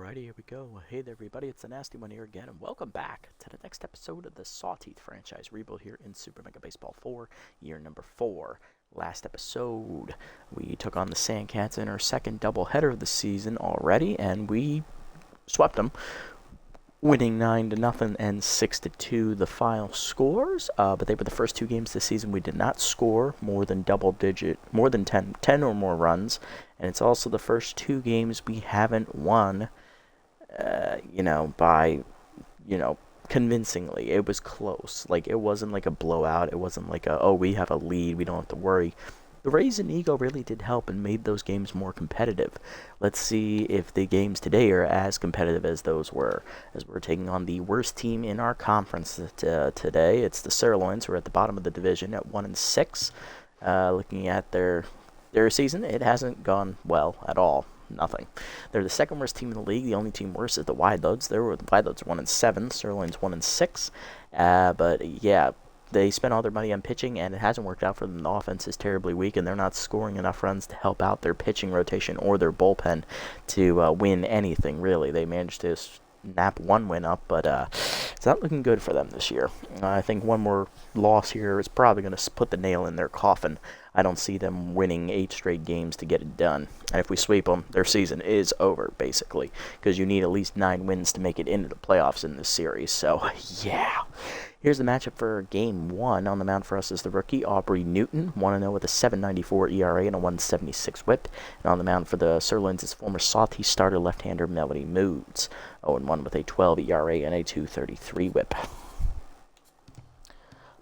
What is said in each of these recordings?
Alrighty, here we go. Hey there, everybody. It's the Nasty One here again, and welcome back to the next episode of the Sawteeth franchise rebuild here in Super Mega Baseball 4, year number 4. Last episode, we took on the Sandcats in our second doubleheader of the season already, and we swept them, winning 9-0 and 6-2 the final scores. But they were the first two games this season we did not score more than 10 or more runs, and it's also the first two games we haven't won. By convincingly. It was close. Like, it wasn't like a blowout. It wasn't like we have a lead, we don't have to worry. The Rays and Ego really did help and made those games more competitive. Let's see if the games today are as competitive as those were, as we're taking on the worst team in our conference today. It's the Sirloins, who are at the bottom of the division at 1-6. Looking at their season, it hasn't gone well at all. Nothing. They're the second worst team in the league. The only team worse is the Wideloads. The Wideloads are 1-7. Sirloins 1-6. But yeah, they spent all their money on pitching, and it hasn't worked out for them. The offense is terribly weak, and they're not scoring enough runs to help out their pitching rotation or their bullpen to win anything, really. They managed to snap one win up, but it's not looking good for them this year. I think one more loss here is probably going to put the nail in their coffin. I don't see them winning 8 straight games to get it done. And if we sweep them, their season is over, basically, because you need at least 9 wins to make it into the playoffs in this series. So, yeah. Here's the matchup for Game 1. On the mound for us is the rookie, Aubrey Newton, 1-0 with a 7.94 ERA and a 1.76 whip. And on the mound for the Sirloins is former Sawteeth starter left-hander Melody Moods, 0-1 with a 12 ERA and a 2.33 whip.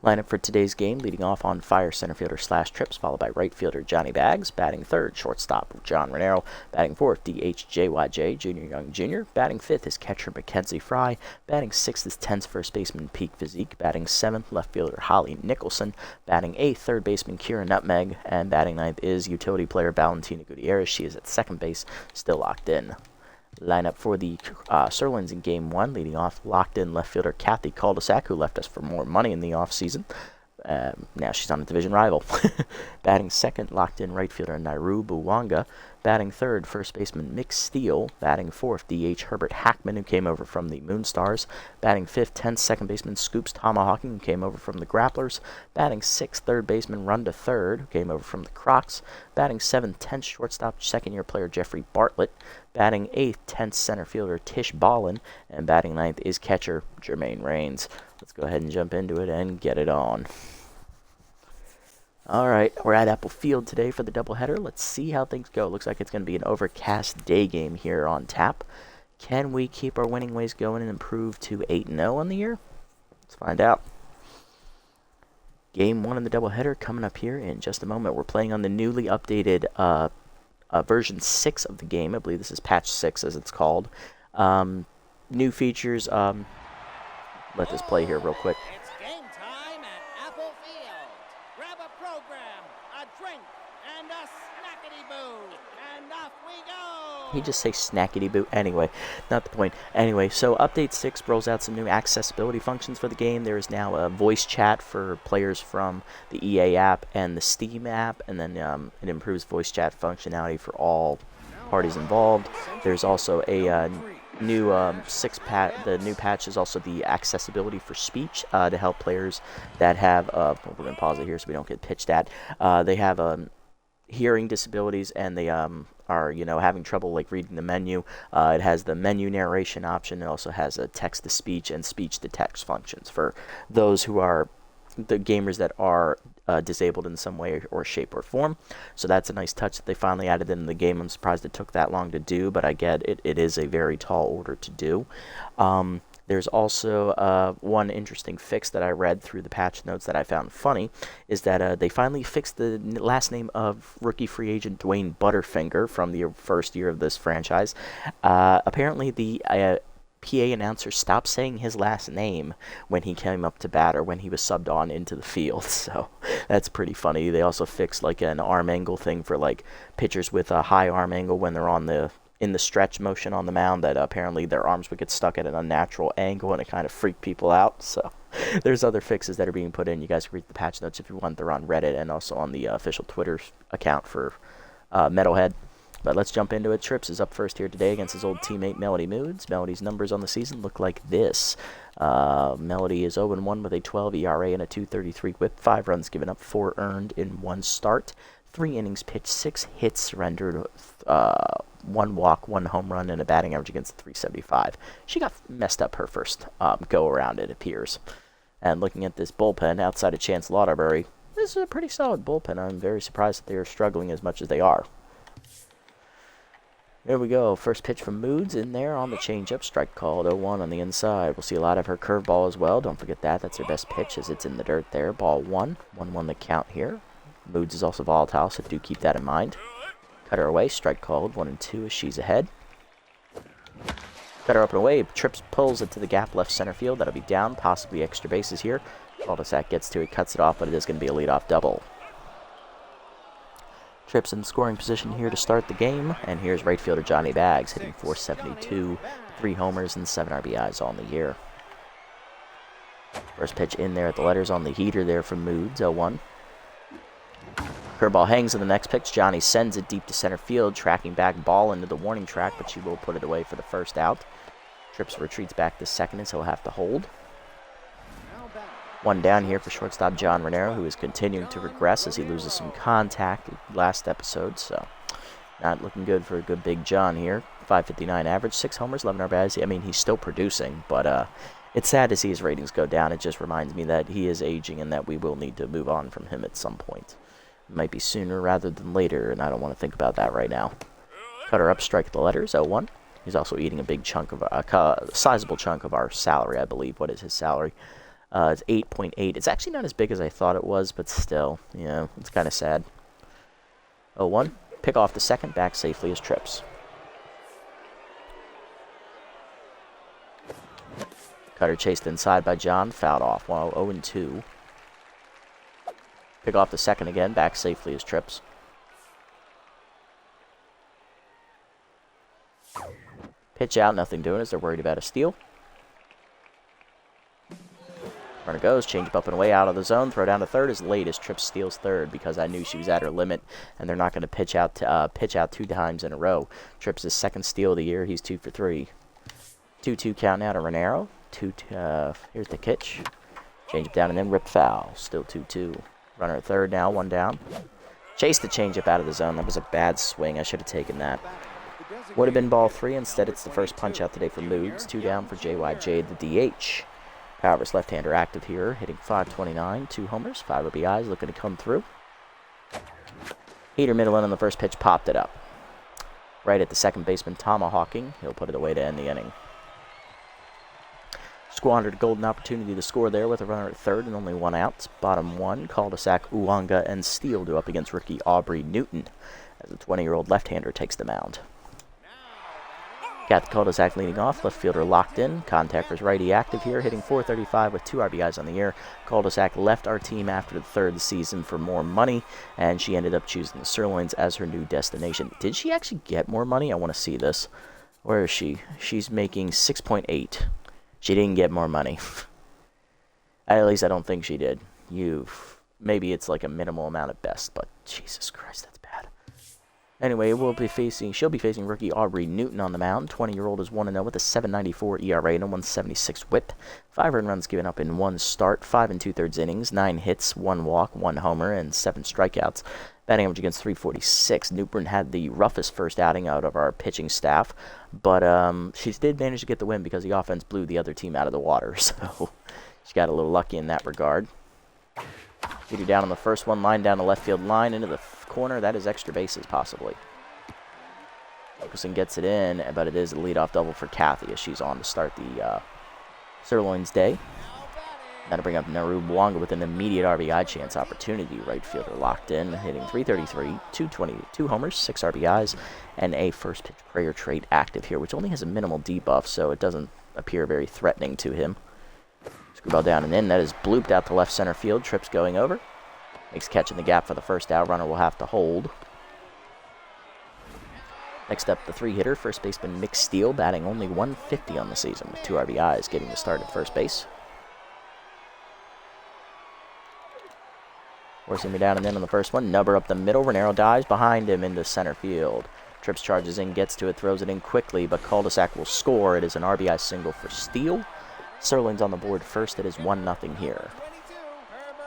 Lineup for today's game, leading off on fire center fielder / Trips, followed by right fielder Johnny Baggs, batting third, shortstop John Renero, batting fourth, DH JYJ, Junior Young Jr., batting fifth is catcher Mackenzie Fry, batting sixth is tense first baseman Peak Physique, batting seventh, left fielder Holly Nicholson, batting eighth, third baseman Kira Nutmeg, and batting ninth is utility player Valentina Gutierrez. She is at second base, still locked in. Lineup for the Sirloins in Game 1, leading off locked-in left fielder Kathy Caldesac, who left us for more money in the offseason. Now she's on a division rival. Batting second, locked-in right fielder Nairu Buwanga. Batting third, first baseman Mick Steele. Batting fourth, DH Herbert Hackman, who came over from the Moonstars. Batting fifth, 10th, second baseman Scoops Tomahawking, who came over from the Grapplers. Batting sixth, third baseman Runda Third, who came over from the Crocs. Batting seventh, 10th, shortstop second-year player Jeffrey Bartlett. Batting eighth, 10th, center fielder Tish Ballin. And batting ninth is catcher Jermaine Rains. Let's go ahead and jump into it and get it on. Alright, we're at Apple Field today for the doubleheader. Let's see how things go. Looks like it's going to be an overcast day game here on tap. Can we keep our winning ways going and improve to 8-0 on the year? Let's find out. Game 1 in the doubleheader coming up here in just a moment. We're playing on the newly updated version 6 of the game. I believe this is patch 6 as it's called. New features. Let this play here real quick. It's game time at Apple Field. Grab a program, a drink, and a snackety-boo. And off we go. He just say snackety boo. Anyway, not the point. Anyway, so update 6 rolls out some new accessibility functions for the game. There is now a voice chat for players from the EA app and the Steam app, and then it improves voice chat functionality for all parties involved. There's also a new the new patch is also the accessibility for speech to help players that have we're going to pause it here so we don't get pitched at. They have hearing disabilities, and they are having trouble like reading the menu. It has the menu narration option. It also has a text to speech and speech to text functions for those who are the gamers that are disabled in some way or shape or form. So that's a nice touch that they finally added in the game. I'm surprised it took that long to do, but I get it. It is a very tall order to do. There's also one interesting fix that I read through the patch notes that I found funny, is that they finally fixed the last name of rookie free agent Dwayne Butterfinger from the first year of this franchise. Apparently the PA announcer stopped saying his last name when he came up to bat or when he was subbed on into the field, so that's pretty funny. They also fixed like an arm angle thing for like pitchers with a high arm angle when they're in the stretch motion on the mound, that apparently their arms would get stuck at an unnatural angle and it kind of freaked people out. So there's other fixes that are being put in. You guys can read the patch notes if you want. They're on Reddit and also on the official Twitter account for Metalhead. But let's jump into it. Trips is up first here today against his old teammate Melody Moods. Melody's numbers on the season look like this. Melody is 0-1 with a 12 ERA and a 2.33 whip. 5 runs given up, 4 earned in 1 start. 3 innings pitched, 6 hits surrendered, 1 walk, 1 home run, and a batting average against 375. She got messed up her first go-around, it appears. And looking at this bullpen, outside of Chance Lauderbury, this is a pretty solid bullpen. I'm very surprised that they are struggling as much as they are. There we go. First pitch from Moods in there on the changeup. Strike called 0-1 on the inside. We'll see a lot of her curveball as well. Don't forget that. That's her best pitch as it's in the dirt there. Ball 1. 1-1 the count here. Moods is also volatile, so do keep that in mind. Cut her away. Strike called 1-2 as she's ahead. Cut her up and away. Trips pulls it to the gap left center field. That'll be down. Possibly extra bases here. Cul-de-sac gets to it, cuts it off, but it is going to be a leadoff double. Trips in scoring position here to start the game, and here's right fielder Johnny Baggs hitting .472, 3 homers and 7 RBIs on the year. First pitch in there at the letters on the heater there from Moods, 0-1. Curveball hangs in the next pitch. Johnny sends it deep to center field, tracking back ball into the warning track, but she will put it away for the first out. Trips retreats back to second, so he'll have to hold. 1 down here for shortstop John Renero, who is continuing to regress as he loses some contact last episode, so not looking good for a good big John here. .559 average, 6 homers, 11 RBIs. I mean, he's still producing, but it's sad to see his ratings go down. It just reminds me that he is aging and that we will need to move on from him at some point. It might be sooner rather than later, and I don't want to think about that right now. Cutter up, strike the letters, 0-1. He's also eating a big chunk of a sizable chunk of our salary, I believe. What is his salary? It's 8.8. It's actually not as big as I thought it was, but still, you know, it's kind of sad. 0-1. Pick off the second, back safely as Trips. Cutter chased inside by John, fouled off. Well, 0-2. Pick off the second again, back safely as Trips. Pitch out, nothing doing as they're worried about a steal. Runner goes, change up and away out of the zone, throw down to third as late as Trips steals third because I knew she was at her limit and they're not going to pitch out 2 times in a row. Trips' second steal of the year, he's 2 for 3. 2-2 count now to Renero. Here's the pitch. Change up down and then rip foul. Still 2-2. Runner at third now, 1 down. Chase the changeup out of the zone. That was a bad swing. I should have taken that. Would have been ball 3. Instead, it's the first punch out today for Moods. 2 down for JYJ, the DH. Power's left-hander active here, hitting .529, 2 homers, 5 RBIs, looking to come through. Heater middle in on the first pitch, popped it up. Right at the second baseman, tomahawking. He'll put it away to end the inning. Squandered a golden opportunity to score there with a runner at third and only 1 out. Bottom 1, cul-de-sac, Uwanga, and Steele do up against rookie Aubrey Newton as the 20-year-old left-hander takes the mound. Got the cul-de-sac leading off, left fielder locked in. Contactor's righty active here, hitting .435 with 2 RBIs on the year. Cul-de-sac left our team after the 3rd season for more money, and she ended up choosing the Sirloins as her new destination. Did she actually get more money? I want to see this. Where is she? She's making 6.8. She didn't get more money. At least I don't think she did. Maybe it's like a minimal amount at best, but Jesus Christ, that's bad. Anyway, she'll be facing rookie Aubrey Newton on the mound. 20-year-old is 1-0 with a .794 ERA and a .176 whip. 5 earned runs given up in 1 start, 5 2/3 innings, 9 hits, 1 walk, 1 homer, and 7 strikeouts. Batting average against 346. Newbern had the roughest first outing out of our pitching staff, but she did manage to get the win because the offense blew the other team out of the water, so she got a little lucky in that regard. Peter down on the first one, line down the left field line into the corner. That is extra bases, possibly. Wilkerson gets it in, but it is a leadoff double for Kathy as she's on to start the Sirloins day. That'll bring up Naru Bwanga with an immediate RBI chance opportunity. Right fielder locked in, hitting .333, 2 homers, 6 RBIs, and a first pitch prayer trait active here, which only has a minimal debuff, so it doesn't appear very threatening to him. Screwball down and in. That is blooped out to left center field. Trips going over. Makes catch in the gap for the first out. Runner will have to hold. Next up, the 3-hitter, first baseman Nick Steele, batting only .150 on the season with 2 RBIs, getting the start at first base. Forcing me down and in on the first one. Nubber up the middle. Renero dives behind him into center field. Trips, charges in, gets to it, throws it in quickly, but cul-de-sac will score. It is an RBI single for Steele. Sirloins on the board first. It is 1-0 here.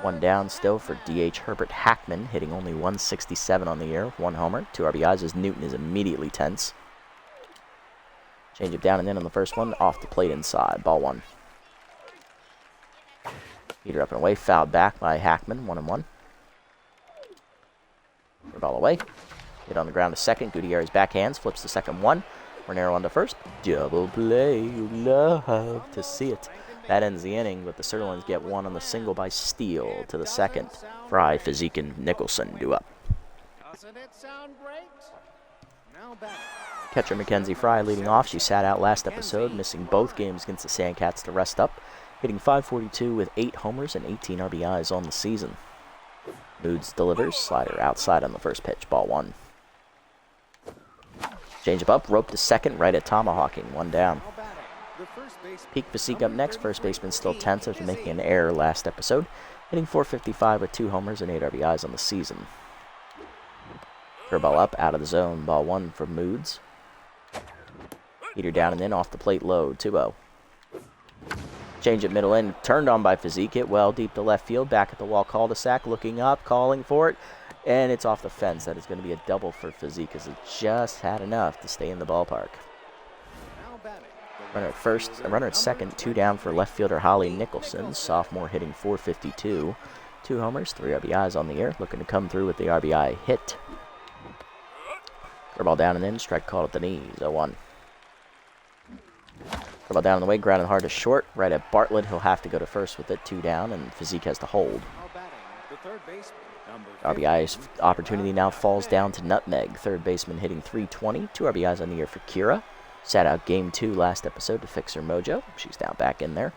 One down still for DH Herbert Hackman, hitting only 167 on the year, 1 homer, 2 RBIs as Newton is immediately tense. Change it down and in on the first one, off the plate inside, ball 1. Heater up and away, fouled back by Hackman, 1-1. Ball away, hit on the ground to second, Gutierrez backhands, flips the second one, Renero on to first, double play, you love to see it. That ends the inning, but the Sirloins get one on the single by Steele to the second. Fry, Physique, and Nicholson do up. Doesn't it sound great? Now back. Catcher Mackenzie Fry leading off. She sat out last episode, missing both games against the Sandcats to rest up, hitting .542 with 8 homers and 18 RBIs on the season. Moods delivers, slider outside on the first pitch, ball 1. Change up, rope to second, right at tomahawking, 1 down. Peak Physique up next. First baseman still tense after making an error last episode, hitting .455 with 2 homers and 8 RBIs on the season. Curveball up, out of the zone, ball 1 for Moods. Heater down and in, off the plate low, 2-0. Change at middle end, turned on by Physique, hit well deep to left field, back at the wall cul-de-sac, looking up, calling for it, and it's off the fence. That is going to be a double for Physique, as it just had enough to stay in the ballpark. Runner at second, 2 down for left fielder Holly Nicholson, sophomore hitting .452. 2 homers, 3 RBIs on the year, looking to come through with the RBI hit. Curveball down and in, strike called at the knees, 0-1. Curveball down and away, grounded hard to short, right at Bartlett. He'll have to go to first with it, 2 down, and Physique has to hold. RBI opportunity now falls down to Nutmeg, third baseman hitting .320, 2 RBIs on the year for Kira. Sat out game 2 last episode to fix her mojo. She's now back in there.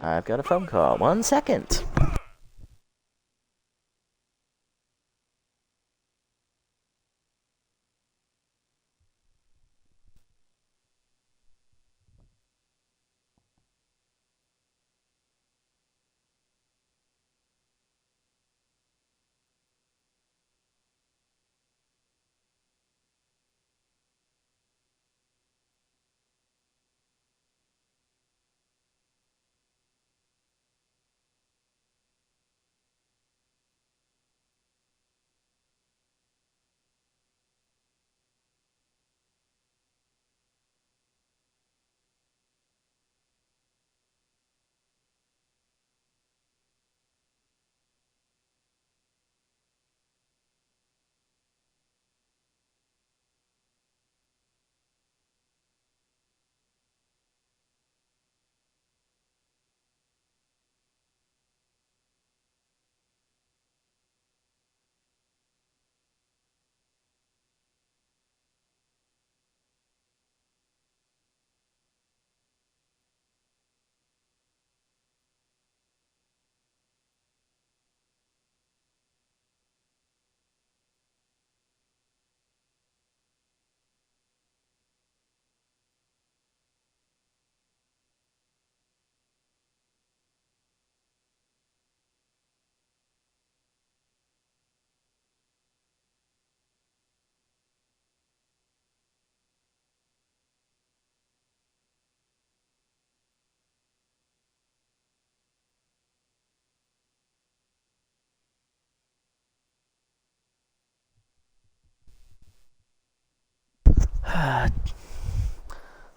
I've got a phone call. 1 second.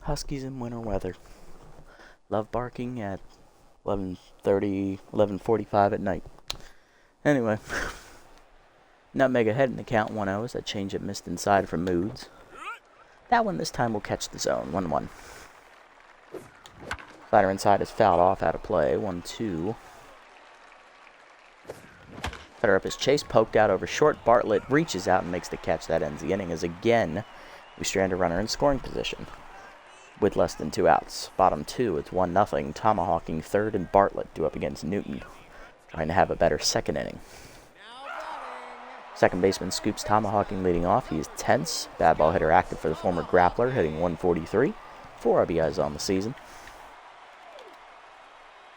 Huskies in winter weather. Love barking at 11:30, 11:45 at night. Anyway, Nutmeg ahead in the count 1-0 as that change-up missed inside for Moods. That one this time will catch the zone, 1-1. Slider inside is fouled off, out of play, 1-2. Cutter up is Chase, poked out over short. Bartlett reaches out and makes the catch. That ends the inning as again we strand a runner in scoring position with less than 2 outs. Bottom 2, it's 1-0. Tomahawking third and Bartlett due up against Newton, trying to have a better second inning. Second baseman Scoops Tomahawking leading off. He is tense. Bad ball hitter active for the former grappler, hitting .143. 4 RBIs on the season.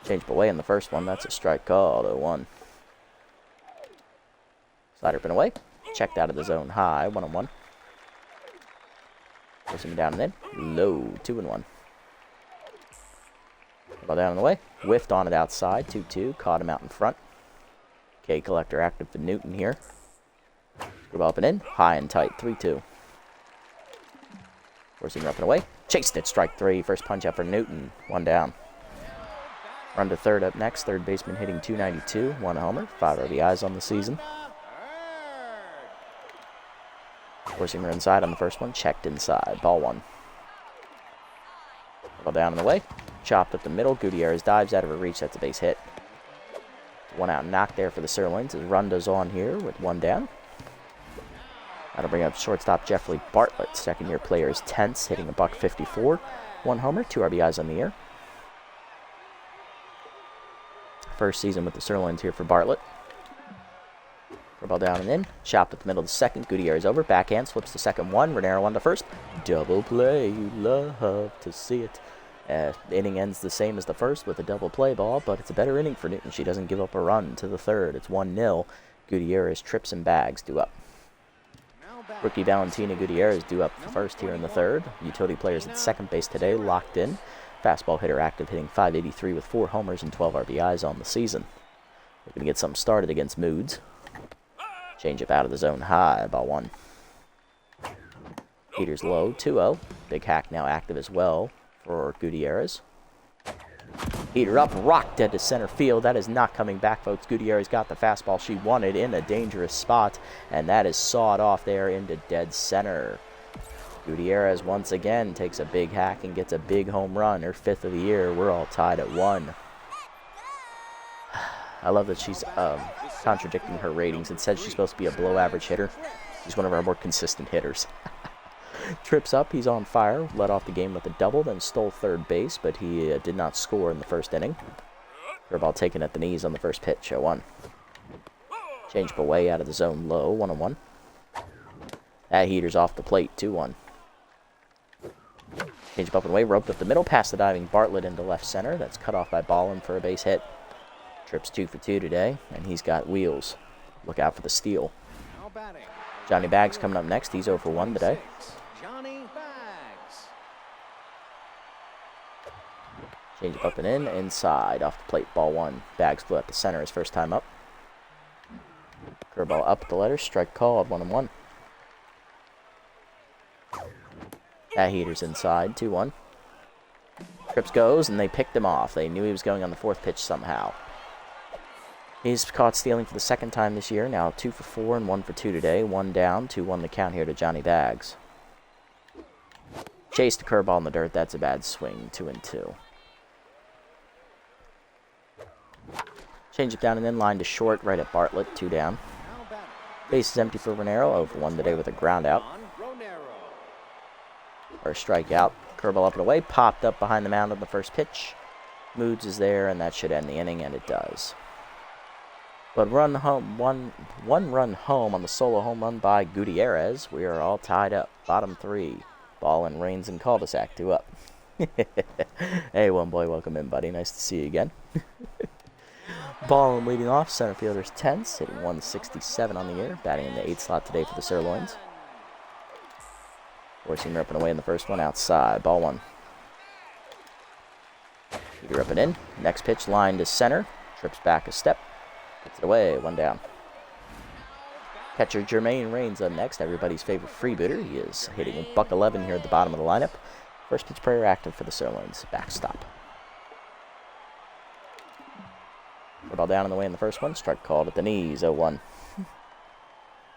Changed away in the first one. That's a strike called, 0-1. Slider up and away. Checked out of the zone high, 1-1. Pushing down and in. Low, 2-1. Ball down and away. Whiffed on it outside, 2-2. Caught him out in front. K collector active for Newton here. Ball up and in. High and tight, 3-2. Forcing her up and away. Chased it, strike 3. First punch out for Newton. 1 down. Run to third up next. Third baseman hitting .292. 1 homer. 5 RBIs on the season. Forcing her inside on the first one. Checked inside. Ball 1. Ball down and away. Chopped up the middle. Gutierrez dives out of her reach. That's a base hit. 1 out knock there for the Sirloins as Runda's on here with 1 down. That'll bring up shortstop Jeffrey Bartlett. Second-year player is tense, hitting $154. 1 homer, 2 RBIs on the year. First season with the Sirloins here for Bartlett. Ball down and in. Chopped at the middle of the second. Gutierrez over. Backhand. Slips the second one. Renero on to first. Double play. You love to see it. The inning ends the same as the first with a double play ball, but it's a better inning for Newton. She doesn't give up a run to the third. It's 1-0. Gutierrez trips and bags due up. Rookie Valentina Gutierrez due up first here in the third. Utility players at second base today locked in. Fastball hitter active, hitting .583 with 4 homers and 12 RBIs on the season. We're going to get something started against Moods. Change up out of the zone high, ball 1. Heater's low, 2-0. Big hack now active as well for Gutierrez. Heater up, rock dead to center field. That is not coming back, folks. Gutierrez got the fastball she wanted in a dangerous spot, and that is sawed off there into dead center. Gutierrez once again takes a big hack and gets a big home run, her 5th of the year. We're all tied at 1. I love that she's contradicting her ratings. It says she's supposed to be a below average hitter. She's one of our more consistent hitters. Trips up, he's on fire. Led off the game with a double, then stole third base, but he did not score in the first inning. Curveball taken at the knees on the first pitch, 0-1. Change up away out of the zone low, 1-1. That heater's off the plate, 2-1. Change up and away, roped up the middle, past the diving Bartlett into left center. That's cut off by Ballin for a base hit. Trips 2 for 2 today, and he's got wheels. Look out for the steal. Johnny Bags coming up next. He's 0 for 1 today. Johnny Bags. Change up and in, inside, off the plate, ball 1. Bags flew out the center his first time up. Curveball up the letter, strike called, 1-1. That heater's inside, 2-1. Trips goes, and they picked him off. They knew he was going on the 4th pitch somehow. He's caught stealing for the 2nd time this year. Now 2 for 4 and 1 for 2 today. 1 down, 2-1 the count here to Johnny Bags. Chased the curveball in the dirt. That's a bad swing. 2-2. Change it down and in. Line to short right at Bartlett. 2 down. Base is empty for Renero. 0 for 1 today with a ground out. Or a strikeout. Curveball up and away. Popped up behind the mound on the first pitch. Moods is there, and that should end the inning, and it does. But run home, one run home on the solo home run by Gutierrez. We are all tied up. Bottom 3. Ballin, Rains, and cul-de-sac 2 up. Hey, one boy, welcome in, buddy. Nice to see you again. Ballin leading off. Center fielder's tense, hitting 167 on the year. Batting in the 8th slot today for the Sirloins. Forcing her up and away in the first one outside. Ball 1. Heater up and in. Next pitch, line to center. Trips back a step. Gets it away, 1 down. Catcher Jermaine Rains up next, everybody's favorite freebooter. He is hitting a $111 here at the bottom of the lineup. First pitch prayer active for the Sirloins. Backstop. Ball down on the way in the first one. Strike called at the knees, 0-1.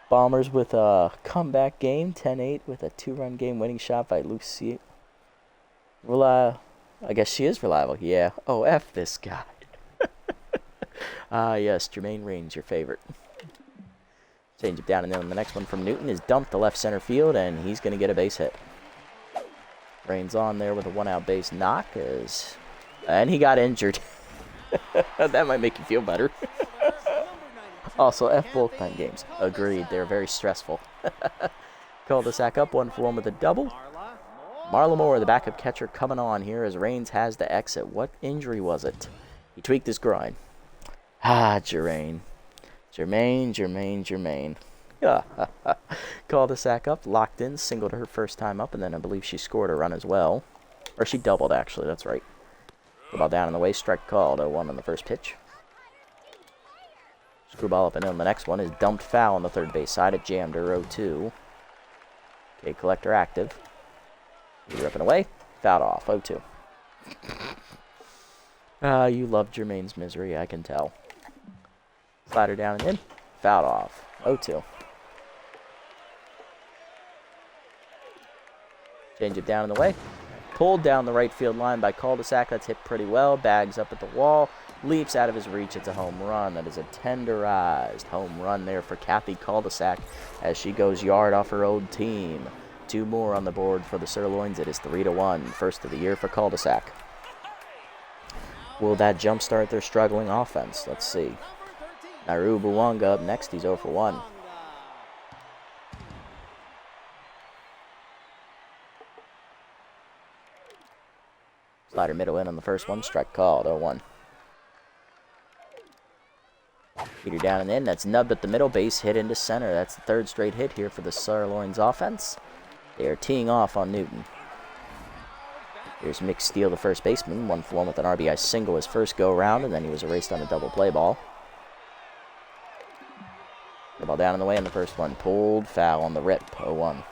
Bombers with a comeback game, 10-8 with a 2-run game winning shot by Lucy. I guess she is reliable. Yeah. Oh, F this guy. Yes, Jermaine Rains, your favorite. Change it down and then the next one from Newton is dumped to left center field, and he's going to get a base hit. Rains on there with a 1-out base knock, and he got injured. That might make you feel better. Also, F bullpen games. Agreed, they're very stressful. Cul-de-sac up, 1 for 1 with a double. Marla Moore, the backup catcher, coming on here as Rains has to exit. What injury was it? He tweaked his groin. Jermaine. Cul-de-sac up, locked in, singled her first time up, and then I believe she scored a run as well. Or she doubled, actually, that's right. Ball down in the way, strike called, 0-1 on the first pitch. Screwball up and in. The next one is dumped foul on the third base side. It jammed her 0-2. Okay, collector active. Leader up and away. Fouled off, 0-2. You love Jermaine's misery, I can tell. Slider down and in. Fouled off, 0-2. Change it down in the way. Pulled down the right field line by cul-de-sac. That's hit pretty well. Bags up at the wall. Leaps out of his reach. It's a home run. That is a tenderized home run there for Kathy Cul-de-sac as she goes yard off her old team. 2 more on the board for the Sirloins. It is 3-1. First of the year for cul-de-sac. Will that jumpstart their struggling offense? Let's see. Naru Buwanga up next. He's 0 for 1. Slider middle in on the first one. Strike called, 0-1. Peter down and in. That's nubbed at the middle. Base hit into center. That's the 3rd straight hit here for the Sirloins offense. They are teeing off on Newton. Here's Mick Steele, the first baseman. 1 for 1 with an RBI single his first go-around, and then he was erased on a double play ball. The ball down in the way in the first one. Pulled foul on the rip, 0-1.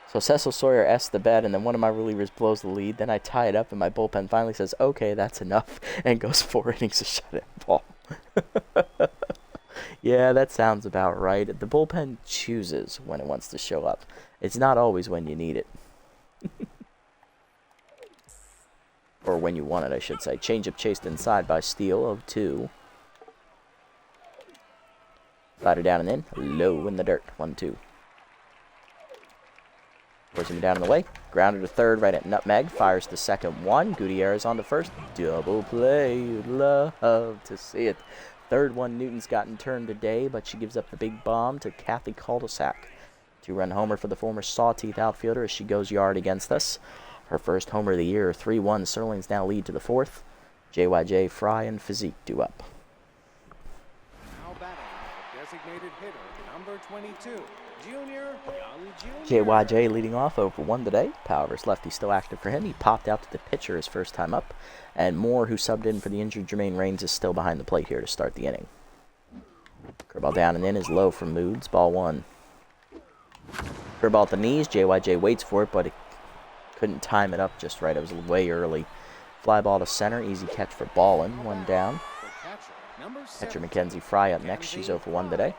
So Cecil Sawyer S's the bet, and then one of my relievers blows the lead. Then I tie it up, and my bullpen finally says, okay, that's enough, and goes 4 innings of shutout ball. Yeah, that sounds about right. The bullpen chooses when it wants to show up. It's not always when you need it. Or when you want it, I should say. Changeup chased inside by Steele, 0-2. Slider down and in. Low in the dirt, 1-2. Forcing him down in the way. Grounded to third right at Nutmeg. Fires the second one. Gutierrez on to first. Double play. You'd love to see it. Third one Newton's gotten turned today, but she gives up the big bomb to Kathy Cul-de-sac. 2-run homer for the former Sawteeth outfielder as she goes yard against us. Her first homer of the year, 3-1. Sirloins now lead to the 4th. JYJ, Fry, and Physique due up. Now batting, designated hitter, number 22. Junior, young Junior. JYJ leading off 0 for 1 today. Power versus lefty still active for him. He popped out to the pitcher his first time up. And Moore, who subbed in for the injured Jermaine Raines, is still behind the plate here to start the inning. Curveball down and in is low from Moods. Ball 1. Curveball at the knees. JYJ waits for it, but it couldn't time it up just right. It was way early. Fly ball to center. Easy catch for Ballin. 1 down. Catcher Mackenzie Fry up next. She's 0 for 1 today.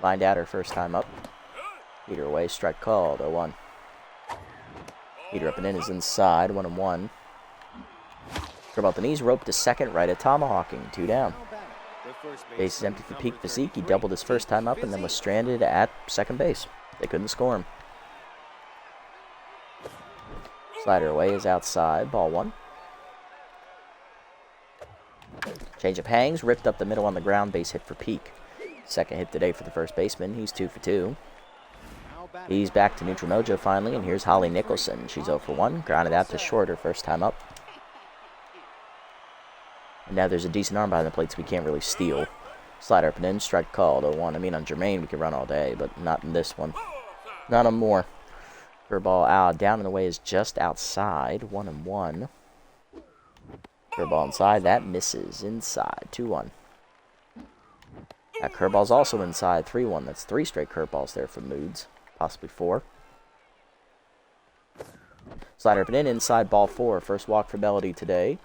Lined out her first time up. Heater away, strike called, 0-1. Heater up and in is inside, 1-1. Curveball at the knees, rope to second, right at tomahawking, 2 down. Base is empty for Peak Physique. He doubled his first time up and then was stranded at second base. They couldn't score him. Slider away is outside, ball 1. Changeup hangs, ripped up the middle on the ground, base hit for Peak. Second hit today for the first baseman. He's 2 for 2. He's back to neutral mojo finally, and here's Holly Nicholson. She's 0 for 1. Grounded out to short her first time up. And now there's a decent arm behind the plate, so we can't really steal. Slider up and in, strike called, 0-1. I mean, on Jermaine, we could run all day, but not in this one. Not on Moore. Curveball out, down and away is just outside, 1-1. Curveball inside, that misses. Inside, 2-1. That curveball's also inside, 3-1. That's 3 straight curveballs there for Moods, possibly 4. Slider up and in, inside, ball 4. First walk for Melody today.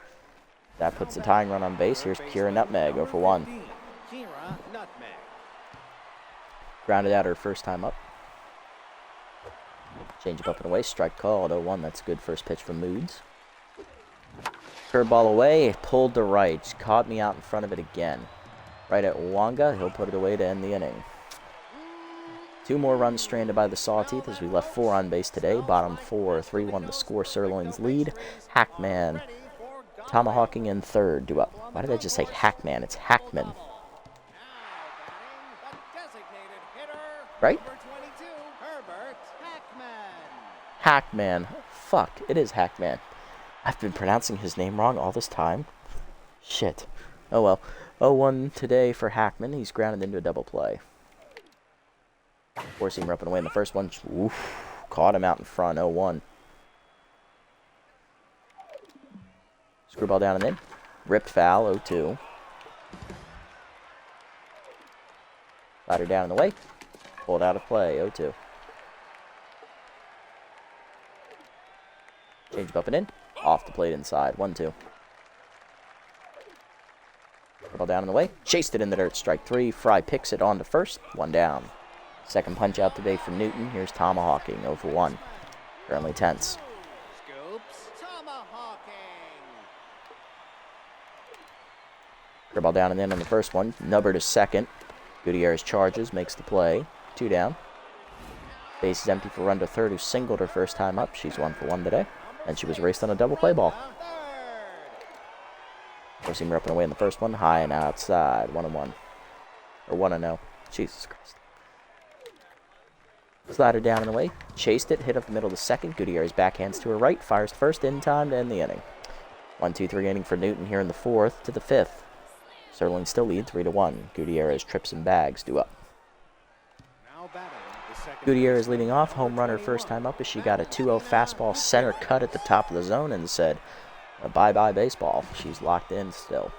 That puts the tying run on base. Here's Kira Nutmeg, 0 for 1. Grounded out her first time up. Change up and away, strike called, 0-1. That's a good first pitch from Moods. Curveball away, pulled to right. Caught me out in front of it again. Right at Wanga, he'll put it away to end the inning. 2 more runs stranded by the Sawteeth as we left 4 on base today. Bottom 4, 3-1 the score. Sirloins lead. Hackman, tomahawking in third, due up. Why did I just say Hackman? It's Hackman. Right? Hackman. Fuck, it is Hackman. I've been pronouncing his name wrong all this time. Shit. Oh well. 0-1 today for Hackman. He's grounded into a double play. Four-seamer up and away in the first one. Oof, caught him out in front, 0-1. Screwball down and in. Ripped foul, 0-2. Slider down and away. Pulled out of play, 0-2. Change up and in. Off the plate inside, 1-2. Ball down and away. Chased it in the dirt, strike 3. Fry picks it on to first, 1 down. Second punch out today for Newton. Here's tomahawking, 0-1. Currently tense. Scoops. Tomahawking. Curveball down and in on the first one. Nubber to second. Gutierrez charges, makes the play. 2 down. Base is empty for run to third, who singled her first time up. She's 1 for 1 today. And she was raced on a double play ball. Four-seamer up and away in the first one. High and outside. 1-1. Or 1-0. Jesus Christ. Slider down and away. Chased it. Hit up the middle to second. Gutierrez backhands to her right. Fires first in time to end the inning. 1-2-3 inning for Newton here in the fourth to the fifth. Sirloins still lead 3-1. Gutierrez trips and bags due up. Gutierrez leading off. Home runner first time up as she got a 2-0 fastball center cut at the top of the zone and said, bye-bye baseball. She's locked in still.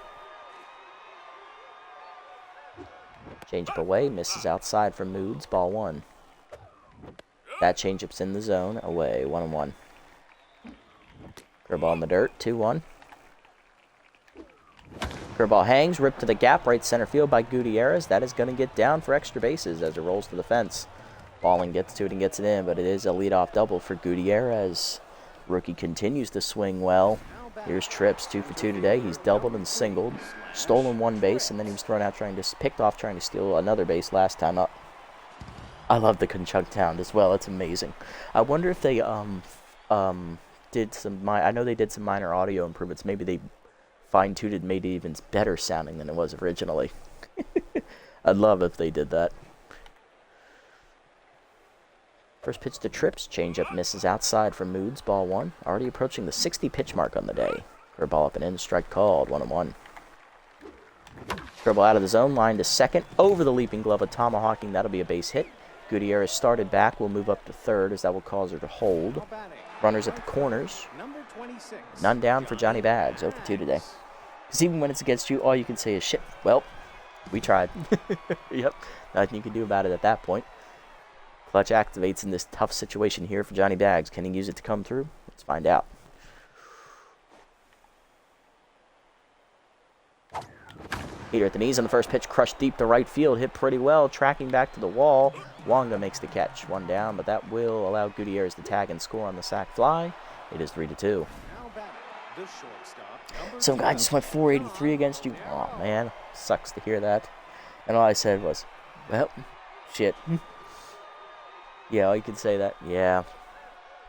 Changeup away. Misses outside for Moods. Ball 1. That changeup's in the zone. Away. 1-1. Curveball in the dirt. 2-1. Curveball hangs. Ripped to the gap. Right center field by Gutierrez. That is going to get down for extra bases as it rolls to the fence. Balling gets to it and gets it in, but it is a leadoff double for Gutierrez. Rookie continues to swing well. Here's Trips, 2 for 2 today. He's doubled and singled, stolen 1 base, and then he was thrown out picked off trying to steal another base last time up. I love the Conchunk Town as well. It's amazing. I wonder if they did some. I know they did some minor audio improvements. Maybe they fine-tuned it, made it even better sounding than it was originally. I'd love if they did that. First pitch to Trips. Changeup misses outside for Moods. Ball 1. Already approaching the 60 pitch mark on the day. Curveball up and in. Strike called. 1-1. Curveball out of the zone. Line to second. Over the leaping glove of tomahawking. That'll be a base hit. Gutierrez started back. Will move up to third as that will cause her to hold. Runners at the corners. None down for Johnny Bags. 0 for 2 today. Because even when it's against you, all you can say is shit. Well, we tried. Yep. Nothing you can do about it at that point. Clutch activates in this tough situation here for Johnny Bags. Can he use it to come through? Let's find out. Heater at the knees on the first pitch. Crushed deep to right field. Hit pretty well. Tracking back to the wall. Wonga makes the catch. 1 down, but that will allow Gutierrez to tag and score on the sac fly. It is 3-2. Some guy just went 483 against you. Oh, man. Sucks to hear that. And all I said was, well, shit. Yeah, all you can say that. Yeah.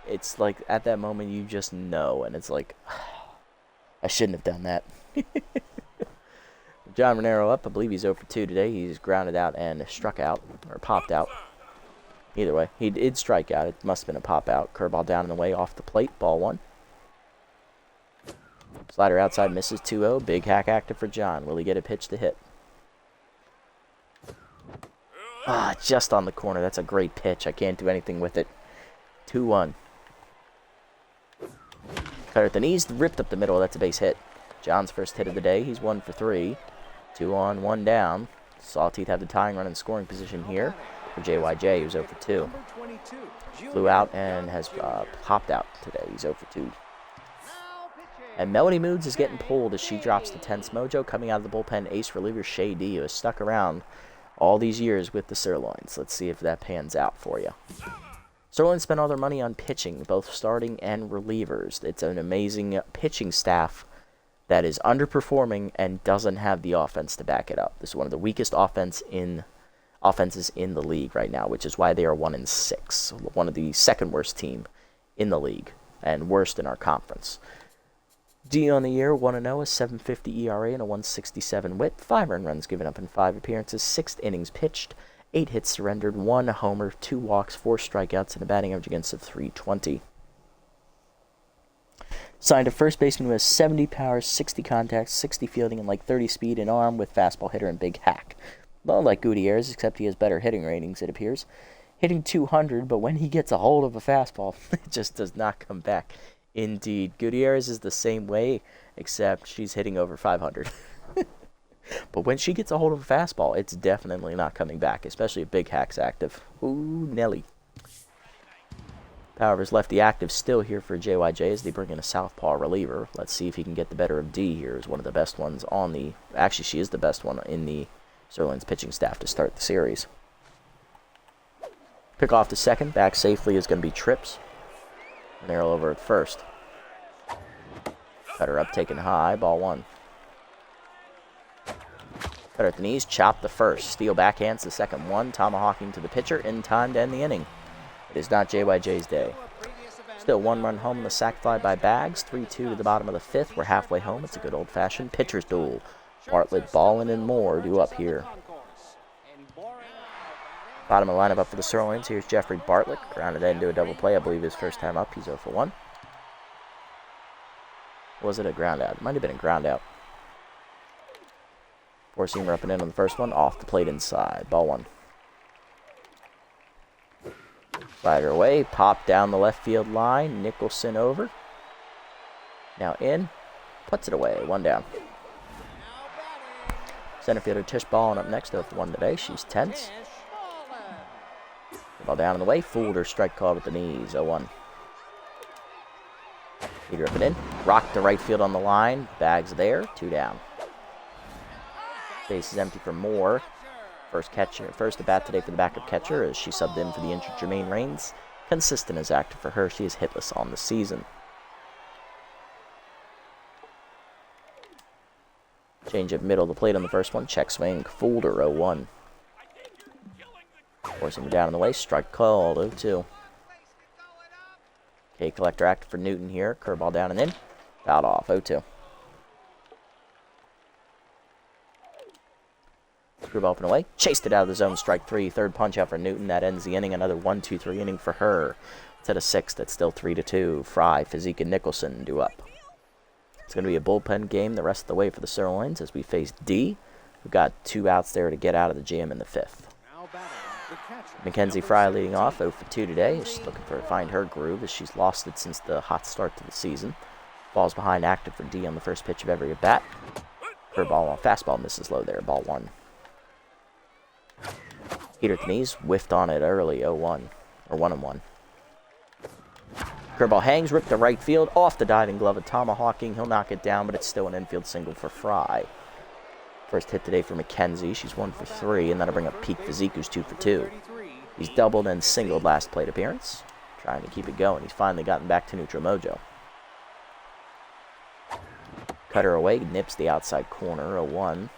It's like, at that moment, you just know. And it's like, I shouldn't have done that. John Renero up. I believe he's 0 for 2 today. He's grounded out and struck out. Or popped out. Either way, he did strike out. It must have been a pop out. Curveball down and away off the plate. Ball 1. Slider outside misses 2-0. Big hack active for John. Will he get a pitch to hit? Just on the corner. That's a great pitch. I can't do anything with it. 2-1. Cutter at the knees. Ripped up the middle. That's a base hit. John's first hit of the day. He's 1 for 3. 2 on, 1 down. Sawteeth have the tying run in scoring position here for JYJ, who's 0 for 2. Flew out and has popped out today. He's 0 for 2. And Melody Moods is getting pulled as she drops the tense mojo. Coming out of the bullpen, ace reliever Shay D, who has stuck around all these years with the Sirloins. Let's see if that pans out for you. Sirloins spent all their money on pitching, both starting and relievers. It's an amazing pitching staff that is underperforming and doesn't have the offense to back it up. This is one of the weakest offenses in the league right now, which is why they are 1-6. One of the second worst team in the league and worst in our conference. D on the year, 1-0, a 7.50 ERA and a 1.67 WHIP. 5 earned runs given up in 5 appearances, 6 innings pitched, 8 hits surrendered, 1 homer, 2 walks, 4 strikeouts, and a batting average against of .320. Signed a first baseman who has 70 power, 60 contacts, 60 fielding, and like 30 speed and arm with fastball hitter and big hack. Well, like Gutierrez, except he has better hitting ratings, it appears. Hitting 200, but when he gets a hold of a fastball, it just does not come back. Indeed, Gutierrez is the same way, except she's hitting over 500. But when she gets a hold of a fastball, it's definitely not coming back, especially if big hack's active. Ooh, Nelly. However, lefty active still here for JYJ as they bring in a southpaw reliever. Let's see if he can get the better of D here. Is one of the best ones on the... Actually, she is the best one in the Sirloins pitching staff to start the series. Pick off to second. Back safely is going to be Trips. Narrow over at first. Cutter up, taken high. Ball 1. Cutter at the knees. Chop the first. Steal backhands the second one. Tomahawking to the pitcher in time to end the inning. It is not JYJ's day. Still 1 run home in the sac fly by Bags. 3-2 to the bottom of the 5th. We're halfway home. It's a good old-fashioned pitcher's duel. Bartlett, Ballin, and Moore due up here. Bottom of the lineup up for the Sirloins. Here's Jeffrey Bartlett. Grounded into a double play. I believe his first time up. He's 0 for 1. Was it a ground out? It might have been a ground out. Four-seamer up and in on the first one. Off the plate inside. Ball 1. Slider away. Pop down the left field line. Nicholson over. Now in. Puts it away. 1 down. Center fielder Tish Ballin up next. 0 for 1 today. She's tense. Ball down in the way. Fooled her. Strike called at the knees. 0-1. Heater up and in. Rocked to right field on the line. Bags there. 2 down. Base is empty for Moore. First at bat today for the backup catcher as she subbed in for the injured Jermaine Raines. Consistent as active for her. She is hitless on the season. Change up middle of the plate on the first one. Check swing. Fooled her. 0-1. Forcing him down in the way. Strike called. 0-2. K collector active for Newton here. Curveball down and in. Fouled off. 0-2. Screwball up and away. Chased it out of the zone. Strike 3. Third punch out for Newton. That ends the inning. Another 1-2-3 inning for her. It's at a 6th. That's still 3-2. Fry, Physique, and Nicholson due up. It's going to be a bullpen game the rest of the way for the Sirloins as we face D. We've got 2 outs there to get out of the jam in the 5th. Mackenzie Fry leading off, 0 for 2 today. She's looking to find her groove as she's lost it since the hot start to the season. Falls behind active for D on the first pitch of every at bat. Curveball on fastball misses low there, ball 1. Heater at the knees, whiffed on it early, 0-1, or 1-1. Curveball hangs, ripped to right field, off the diving glove of Tomahawking. He'll knock it down, but it's still an infield single for Fry. First hit today for Mackenzie. She's 1 for 3, and that'll bring up Peak Physique, who's 2 for 2. He's doubled and singled last plate appearance. Trying to keep it going. He's finally gotten back to neutral mojo. Cutter away, nips the outside corner, 0-1.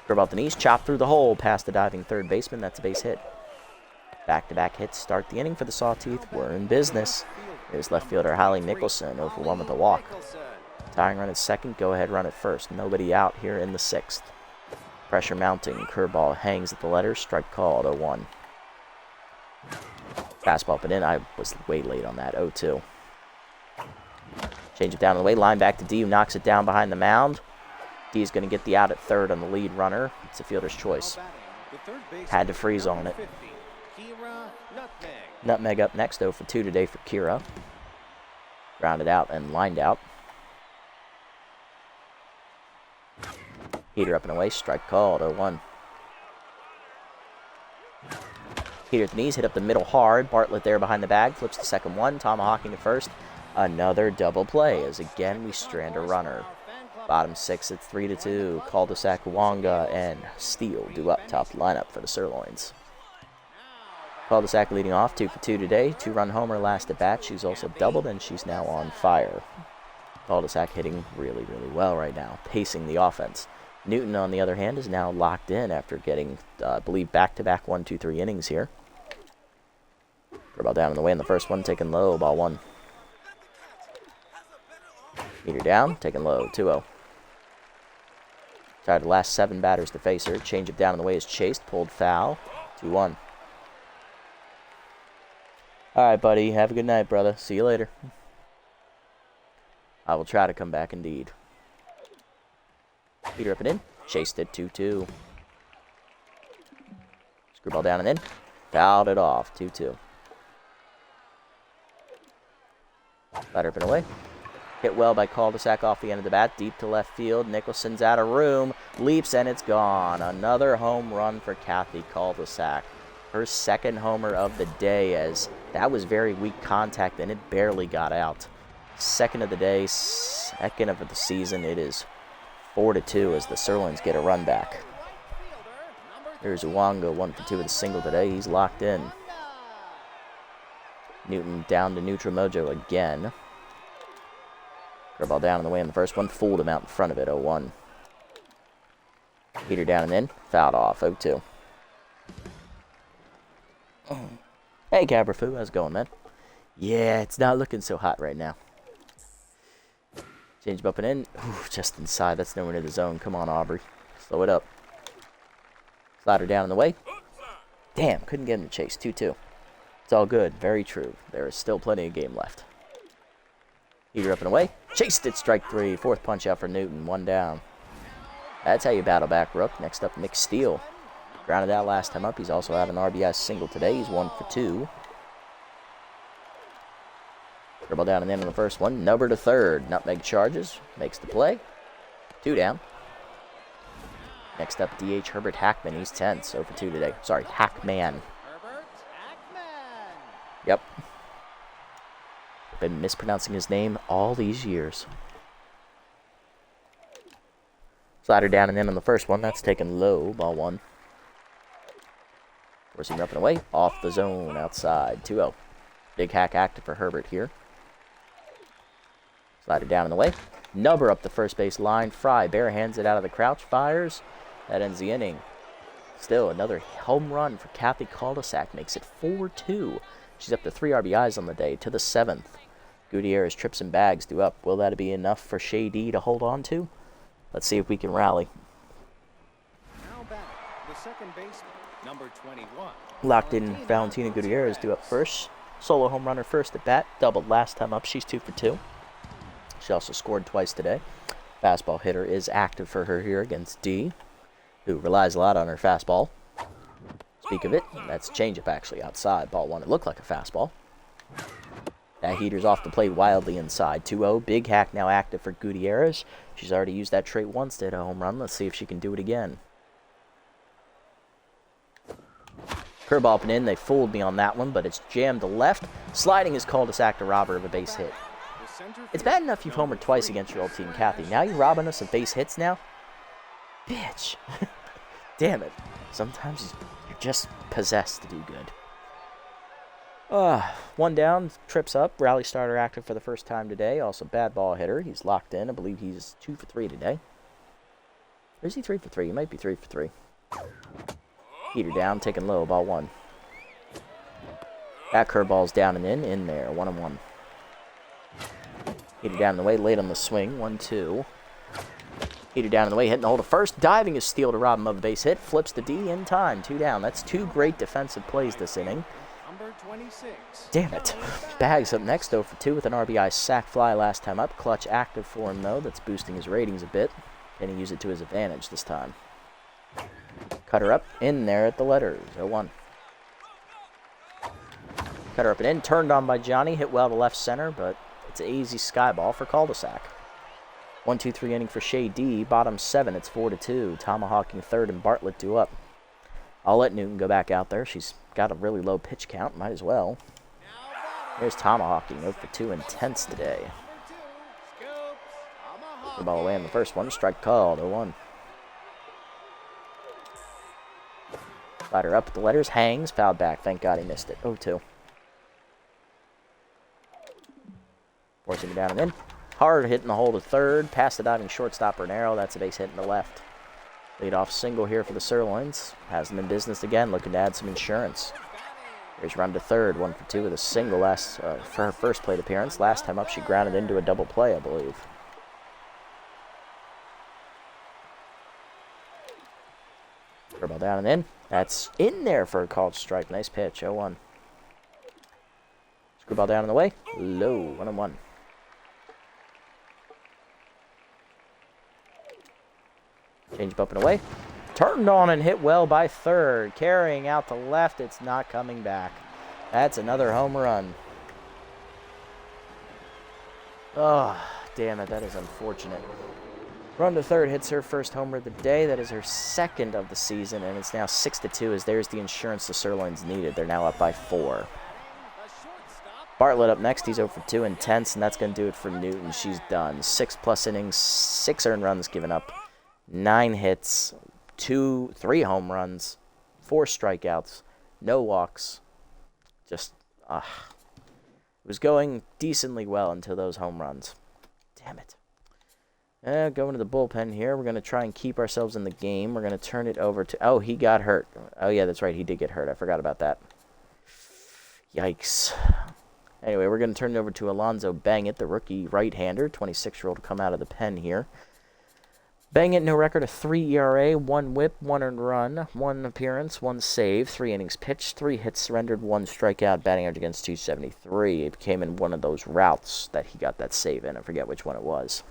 Curveball the knees, chop through the hole, past the diving third baseman. That's a base hit. Back-to-back hits start the inning for the Sawteeth. We're in business. Here's left fielder Holly Nicholson, 0 for 1 with a walk. Tying run at second, go-ahead run at first. Nobody out here in the 6th. Pressure mounting, curveball hangs at the letters, strike called, 0-1. Fastball up and in, I was way late on that, 0-2. Change it down the way, line back to D, who knocks it down behind the mound. D is going to get the out at third on the lead runner. It's a fielder's choice. Had to freeze on it. Nutmeg up next, 0 for 2 today for Kira. Grounded out and lined out. Heater up and away, strike called, 0-1. Heater at the knees, hit up the middle hard. Bartlett there behind the bag, flips the second one. Tomahawking to first. Another double play as again we strand a runner. Bottom 6 at 3-2. Cul-de-sac, Wonga, and Steele due up top lineup for the Sirloins. Cul-de-sac leading off, 2 for 2 today. 2-run homer last at bat. She's also doubled, and she's now on fire. Cul-de-sac hitting really, really well right now, pacing the offense. Newton, on the other hand, is now locked in after getting, I believe, back-to-back 1-2-3 innings here. Ball down in the way in the first one, taken low, ball 1. Meter down, taken low, 2-0. Tied the last 7 batters to face her. Change it down in the way is chased, pulled foul, 2-1. All right, buddy, have a good night, brother. See you later. I will try to come back indeed. Heater up and in. Chased it 2-2. Screwball down and in. Fouled it off 2-2. Slider up and away. Hit well by Cul-de-sac off the end of the bat. Deep to left field. Nicholson's out of room. Leaps and it's gone. Another home run for Kathy Cul-de-sac. Her second homer of the day, as that was very weak contact and it barely got out. Second of the day, second of the season. It is 4-2 as the Sirloins get a run back. There's Uwanga, 1 for 2 with a single today. He's locked in. Newton down to neutral mojo again. Curveball down in the way in the first one. Fooled him out in front of it, 0-1. Heater down and in. Fouled off, 0-2. Hey, Cabrafoo, how's it going, man? Yeah, it's not looking so hot right now. Change up and in. Ooh, just inside. That's nowhere near the zone. Come on, Aubrey. Slow it up. Slider down in the way. Damn, couldn't get him to chase. 2-2. It's all good. Very true. There is still plenty of game left. Heater up and away. Chased it. Strike 3. Fourth punch out for Newton. 1 down. That's how you battle back, Rook. Next up, Nick Steele. Grounded out last time up. He's also had an RBI single today. He's 1 for 2. Dribble down and in on the first one. Nubber to third. Nutmeg charges. Makes the play. 2 down. Next up, DH Herbert Hackman. He's 10th. 0 for 2 today. Sorry, Hackman. Herbert Hackman. Yep. Been mispronouncing his name all these years. Slider down and in on the first one. That's taken low. Ball 1. Forcing up and away. Off the zone. Outside. 2-0. Big hack active for Herbert here. Slider down and away. Nubber up the first base line. Fry barehands it out of the crouch. Fires. That ends the inning. Still another home run for Kathy Cul-de-sac. Makes it 4-2. She's up to 3 RBIs on the day to the 7th. Gutierrez trips and bags due up. Will that be enough for Shady to hold on to? Let's see if we can rally. Now back, the second baseman, number 21. Locked in Valentina Gutierrez due up first. Solo home runner first at bat. Doubled last time up. She's 2 for 2. She also scored twice today. Fastball hitter is active for her here against D, who relies a lot on her fastball. Speak of it, that's changeup actually outside. Ball 1. It looked like a fastball. That heater's off the plate wildly inside. 2-0. Big hack now active for Gutierrez. She's already used that trait once to hit a home run. Let's see if she can do it again. Curveball up and in. They fooled me on that one, but it's jammed to left. Sliding his cul-de-sac to rob her of a base hit. It's bad enough you've homered twice against your old team, Kathy. Now you're robbing us of base hits now? Bitch. Damn it. Sometimes you're just possessed to do good. 1 down, trips up. Rally starter active for the first time today. Also bad ball hitter. He's locked in. I believe he's 2 for 3 today. Or is he 3 for 3? He might be 3 for 3. Heater down, taking low. Ball 1. That curveball's down and in there. 1-1. Heater down in the way, late on the swing. 1-2. Heater down in the way, hitting the hole to first. Diving is Steele to rob him of a base hit. Flips the D in time. 2 down. That's 2 great defensive plays this inning. Number 26. Damn it. Bags up next, 0 for 2 with an RBI sac fly last time up. Clutch active for him, though. That's boosting his ratings a bit. Can he use it to his advantage this time? Cutter up, in there at the letters. 0-1. Cutter up and in. Turned on by Johnny. Hit well to left center, but it's an easy sky ball for Cul-de-sac. 1-2-3 inning for Shea D. Bottom 7. It's 4-2. Tomahawking third and Bartlett due up. I'll let Newton go back out there. She's got a really low pitch count. Might as well. Here's Tomahawking. 0 for 2 intense today. The ball away on the first one. Strike called. 0-1. Slider up at the letters. Hangs. Fouled back. Thank God he missed it. 0-2. Forcing it down and in. Hard hitting the hole to third. Past the diving shortstop Arnero. That's a base hit in the left. Leadoff single here for the Sirloins. Has them in business again. Looking to add some insurance. Here's run to third. 1 for 2 with a single for her first plate appearance. Last time up she grounded into a double play, I believe. Curveball down and in. That's in there for a called strike. Nice pitch. 0-1. Screwball down in the way. Low. 1-1. Change up and away. Turned on and hit well by third. Carrying out to left. It's not coming back. That's another home run. Oh, damn it. That is unfortunate. Run to third hits her first homer of the day. That is her second of the season, and it's now 6-2 as there's the insurance the Sirloins needed. They're now up by 4. Bartlett up next. He's 0 for 2 intense, and that's going to do it for Newton. She's done. 6+ innings, 6 earned runs given up, 9 hits, 3 home runs, 4 strikeouts, no walks. Just, it was going decently well until those home runs. Damn it. Going to the bullpen here. We're going to try and keep ourselves in the game. We're going to turn it over to... Oh, he got hurt. Oh, yeah, that's right. He did get hurt. I forgot about that. Yikes. Anyway, we're going to turn it over to Alonzo Bangett, the rookie right-hander, 26-year-old, to come out of the pen here. Bangett, no record, a 3 ERA, 1 whip, 1 earned run, 1 appearance, 1 save, 3 innings pitched, 3 hits surrendered, 1 strikeout, batting average against .273. It came in one of those routes that he got that save in. I forget which one it was.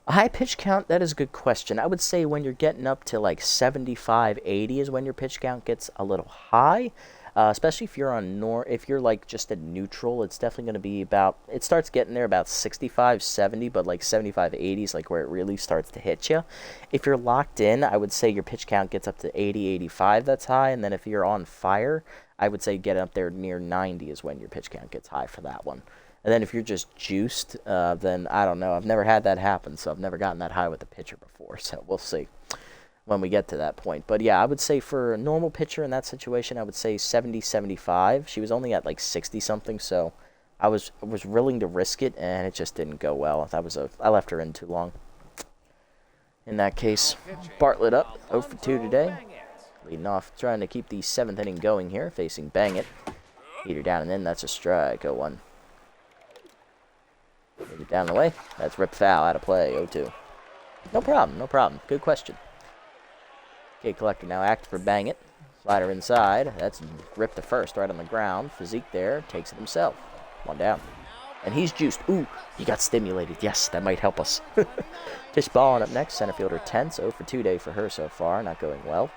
A high pitch count, that is a good question. I would say when you're getting up to like 75, 80 is when your pitch count gets a little high. Especially if you're on if you're like just a neutral, it's definitely going to be about, it starts getting there about 65, 70, but like 75, 80 is like where it really starts to hit you. If you're locked in, I would say your pitch count gets up to 80, 85, that's high. And then if you're on fire, I would say get up there near 90 is when your pitch count gets high for that one. And then if you're just juiced, then I don't know. I've never had that happen, so I've never gotten that high with a pitcher before. So we'll see when we get to that point. But yeah, I would say for a normal pitcher in that situation, I would say 70, 75. She was only at like 60-something, so I was willing to risk it, and it just didn't go well. I left her in too long. In that case, Bartlett up, 0 for 2 today. Leading off, trying to keep the 7th inning going here, facing Bangett. Heater down and in, that's a strike, 0-1. Move it down the way. That's ripped foul, out of play, 0-2. No problem, no problem. Good question. Okay, collector now active for Bangett. Slider inside. That's ripped to first, right on the ground. Physique there, takes it himself. 1 down. And he's juiced. Ooh, he got stimulated. Yes, that might help us. Fish balling up next. Center fielder Tense. 0 for 2 day for her so far. Not going well.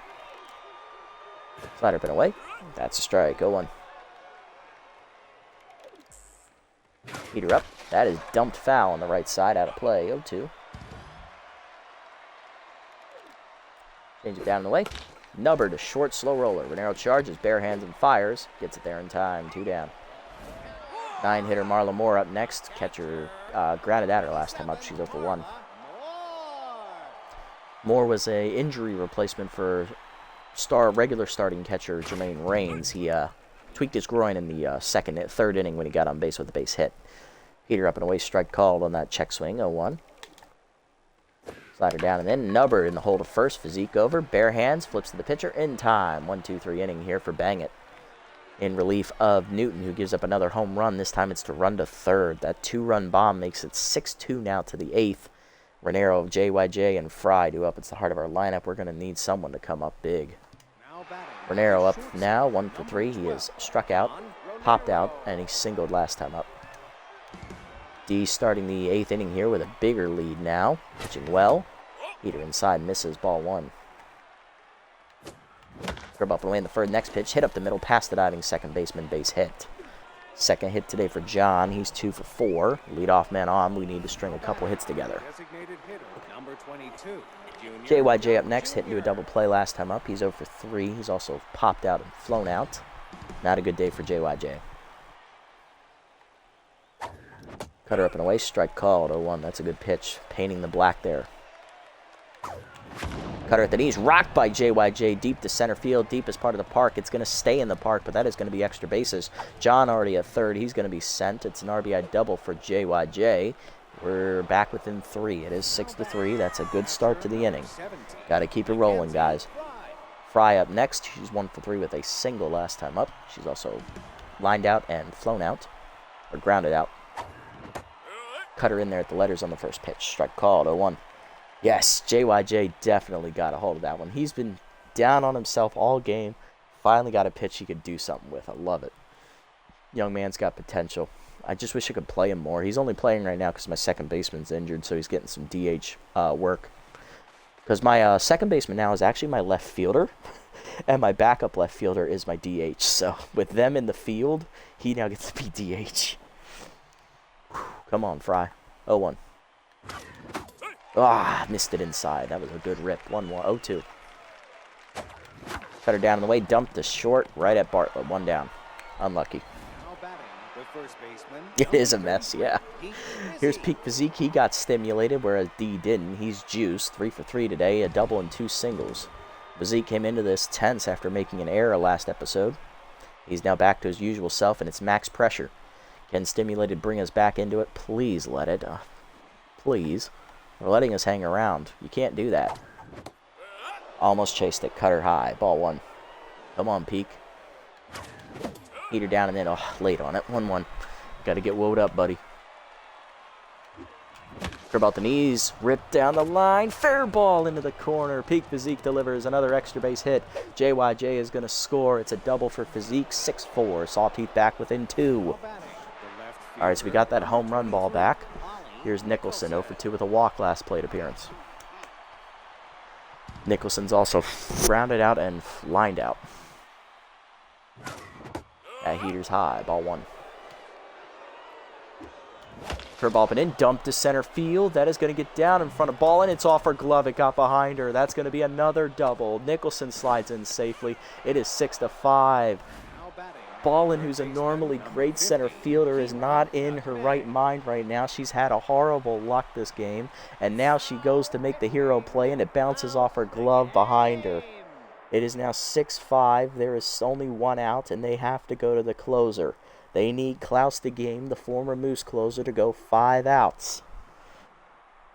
Slider been away. That's a strike. 0-1. Heater up. That is dumped foul on the right side. Out of play. 0-2. Change it down in the way. Nubber to short, slow roller. Renero charges, bare hands and fires. Gets it there in time. 2 down. 9-hitter Marla Moore up next. Catcher grounded at her last time up. She's 0 for 1. Moore was a injury replacement for regular starting catcher Jermaine Raines. He tweaked his groin in the third inning when he got on base with a base hit. Heater up and away, strike called on that check swing, 0-1. Slider down and in. Nubber in the hole to first. Physique over. Bare hands. Flips to the pitcher in time. 1-2-3 inning here for Bangett. In relief of Newton, who gives up another home run. This time it's to run to third. That 2-run bomb makes it 6-2 now to the 8th. Renero, JYJ, and Fry do up. It's the heart of our lineup. We're going to need someone to come up big. Renero up now, 1 for 3. He is struck out, popped out, and he singled last time up. D starting the 8th inning here with a bigger lead now. Pitching well. Heater inside, misses, ball 1. Curb up and away in the next pitch. Hit up the middle, past the diving second baseman, base hit. Second hit today for John. He's 2 for 4. Leadoff man on. We need to string a couple hits together. JYJ up next, hit into a double play last time up. He's 0 for 3. He's also popped out and flown out. Not a good day for JYJ. Cutter up and away, strike called, 0-1. That's a good pitch, painting the black there. Cutter at the knees, rocked by JYJ, deep to center field, deepest part of the park. It's going to stay in the park, but that is going to be extra bases. John already at third. He's going to be sent. It's an RBI double for JYJ. We're back within 3. It is 6-3. That's a good start to the inning. Got to keep it rolling, guys. Fry up next. She's 1 for 3 with a single last time up. She's also lined out and flown out, or grounded out. Cutter in there at the letters on the first pitch. Strike called, 0-1. Yes, JYJ definitely got a hold of that one. He's been down on himself all game. Finally got a pitch he could do something with. I love it. Young man's got potential. I just wish I could play him more. He's only playing right now because my second baseman's injured, so he's getting some DH work. Because my second baseman now is actually my left fielder, and my backup left fielder is my DH. So with them in the field, he now gets to be DH. Come on, Fry. 0-1. Ah, missed it inside. That was a good rip. 1-1. 0-2. Cut her down in the way. Dumped the short right at Bartlett. 1 down. Unlucky. Now batting, the first baseman. It is a mess, yeah. Here's peak physique. He got stimulated, whereas D didn't. He's juiced. 3 for 3 today. A double and 2 singles. Physique came into this tense after making an error last episode. He's now back to his usual self, and it's max pressure. Can stimulated bring us back into it? Please let it. Please. We're letting us hang around. You can't do that. Almost chased it. Cut her high. Ball 1. Come on, Peak. Heat her down and then, late on it. 1-1. Got to get woed up, buddy. Curve out the knees. Ripped down the line. Fair ball into the corner. Peak Physique delivers another extra base hit. JYJ is going to score. It's a double for Physique. 6-4. Sawteeth back within 2. All right, so we got that home run ball back. Here's Nicholson, 0 for 2 with a walk last plate appearance. Nicholson's also rounded out and lined out. That heater's high, ball 1. Curveball up and in, dumped to center field. That is going to get down in front of ball, and it's off her glove. It got behind her. That's going to be another double. Nicholson slides in safely. It is 6-5. Ballin, who's a normally great center fielder, is not in her right mind right now. She's had a horrible luck this game, and now she goes to make the hero play, and it bounces off her glove behind her. It is now 6-5. There is only 1 out, and they have to go to the closer. They need Klaus the Game, the former Moose closer, to go 5 outs.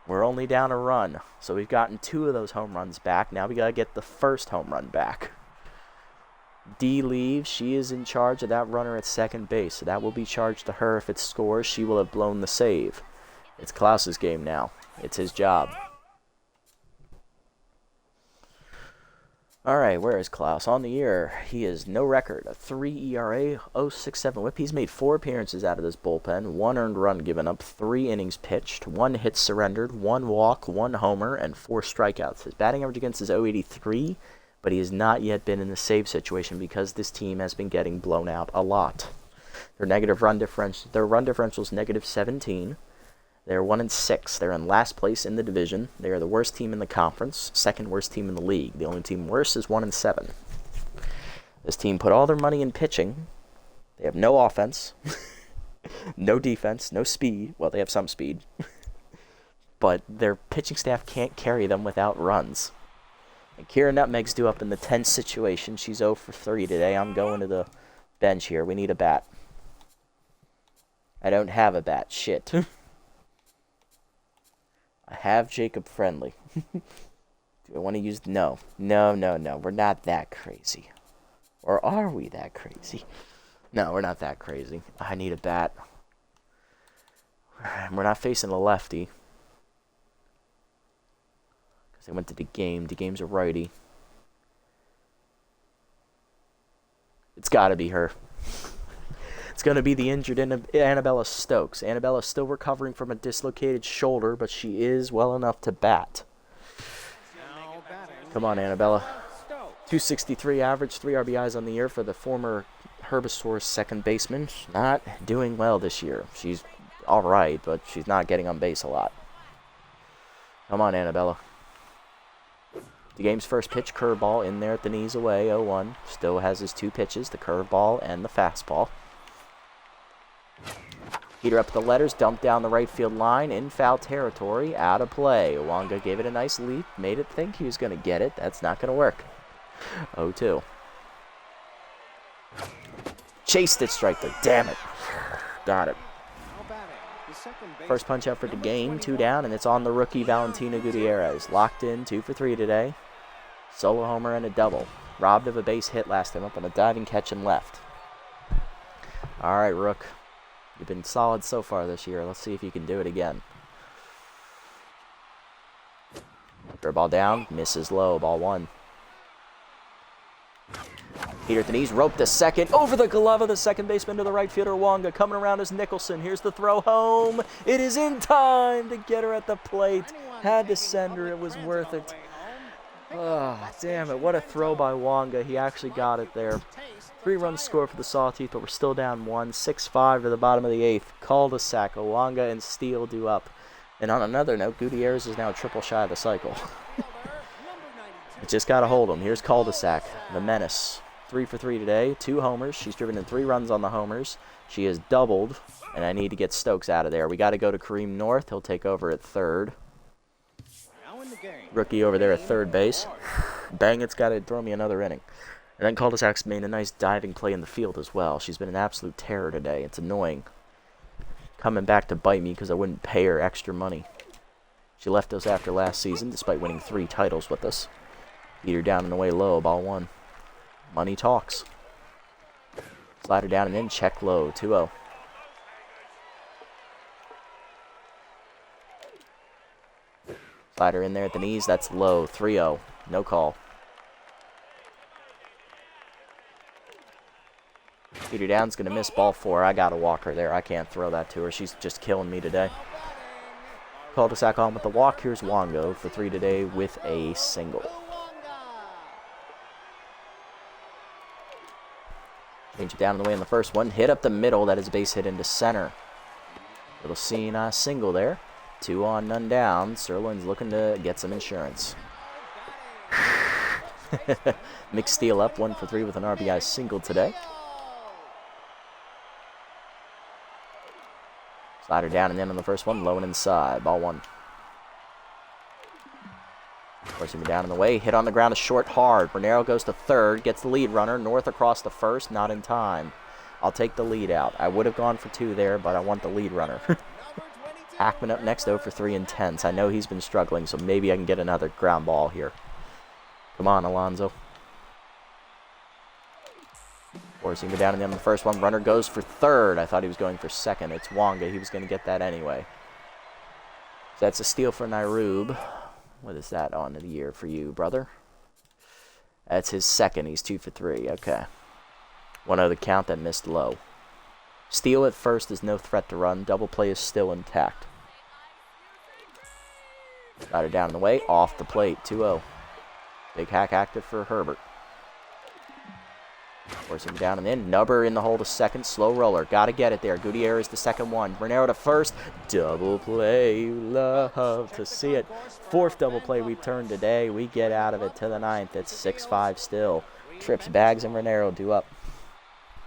We're only down a run, so we've gotten 2 of those home runs back. Now we got to get the first home run back. D leaves. She is in charge of that runner at second base, so that will be charged to her. If it scores, she will have blown the save. It's Klaus's game now. It's his job. All right, where is Klaus? On the year, he is no record. A 3 ERA, 0.67 whip. He's made 4 appearances out of this bullpen. 1 earned run given up, 3 innings pitched, 1 hit surrendered, 1 walk, 1 homer, and 4 strikeouts. His batting average against is 0.83. But he has not yet been in the save situation because this team has been getting blown out a lot. Their run differential is -17. They're 1-6. They're in last place in the division. They are the worst team in the conference, second worst team in the league. The only team worse is 1-7. This team put all their money in pitching. They have no offense, no defense, no speed. Well, they have some speed, but their pitching staff can't carry them without runs. And Kira Nutmeg's due up in the tense situation. She's 0 for 3 today. I'm going to the bench here. We need a bat. I don't have a bat. Shit. I have Jacob Friendly. Do I want to use... No. No. We're not that crazy. Or are we that crazy? No, we're not that crazy. I need a bat. We're not facing a lefty. They went to DeGame. DeGame's a righty. It's got to be her. It's going to be the injured Annabella Stokes. Annabella's still recovering from a dislocated shoulder, but she is well enough to bat. Come on, Annabella. 263 average, 3 RBIs on the year for the former Herbisaur's second baseman. Not doing well this year. She's all right, but she's not getting on base a lot. Come on, Annabella. The game's first pitch, curveball, in there at the knees away, 0-1. Still has his 2 pitches, the curveball and the fastball. Heater up the letters, dumped down the right field line, in foul territory, out of play. Owanga gave it a nice leap, made it think he was going to get it. That's not going to work. 0-2. Chased it, strike there. Damn it. Got it. First punch out for the game, 2 down, and it's on the rookie Valentina Gutierrez. Locked in, 2 for 3 today. Solo homer and a double. Robbed of a base hit last time up on a diving catch and left. All right, Rook. You've been solid so far this year. Let's see if you can do it again. Throw ball down, misses low, ball 1. Heater at the knees, roped to second, over the glove of the second baseman to the right fielder, Wonga. Coming around is Nicholson. Here's the throw home. It is in time to get her at the plate. Had to send her. It was worth it. Oh, damn it. What a throw by Wonga. He actually got it there. 3 runs scored for the Sawteeth, but we're still down 1. 6-5 to the bottom of the 8th. Cul-de-sac. Wonga and Steele do up. And on another note, Gutierrez is now triple shy of the cycle. Just got to hold him. Here's Cul-de-sac, the menace. 3 for 3 today. 2 homers. She's driven in 3 runs on the homers. She has doubled, and I need to get Stokes out of there. We got to go to Kareem North. He'll take over at third. Rookie over there at third base. Bang, it's got to throw me another inning. And then Cul-de-sac's made a nice diving play in the field as well. She's been an absolute terror today. It's annoying. Coming back to bite me because I wouldn't pay her extra money. She left us after last season despite winning 3 titles with us. Beat her down and away low, ball 1. Money talks. Slide her down and in, check low, 2-0. Slider in there at the knees, that's low, 3-0. No call. Beat her down's going to miss ball 4. I got to walk her there. I can't throw that to her. She's just killing me today. Cul-de-sac on with the walk. Here's Wongo for 3 today with a single. Change it down in the way in the first one. Hit up the middle. That is a base hit into center. Little seeing single there. 2 on, none down. Sirloins looking to get some insurance. Mick Steele up 1 for 3 with an RBI single today. Slider down and in on the first one. Low and inside. Ball 1. Forcing me down in the way. Hit on the ground, a short hard. Bernero goes to third. Gets the lead runner. North across the first. Not in time. I'll take the lead out. I would have gone for 2 there, but I want the lead runner. Hackman up next, 0 for 3 in tenths. I know he's been struggling, so maybe I can get another ground ball here. Come on, Alonzo. Forcing me down in the end of the first one. Runner goes for third. I thought he was going for second. It's Wonga. He was going to get that anyway. So that's a steal for Nairub. What is that on the year for you, brother? That's his second. He's 2 for 3. Okay. 1-0 the count that missed low. Steele at first is no threat to run. Double play is still intact. Got her down in the way. Off the plate. 2-0. Big hack active for Herbert. Forcing down and in. Nubber in the hole to second. Slow roller. Got to get it there. Gutierrez the second one. Bernero to first. Double play. You love to see it. 4th double play we've turned today. We get out of it to the 9th. It's 6-5 still. Trips, Bags, and Bernero do up.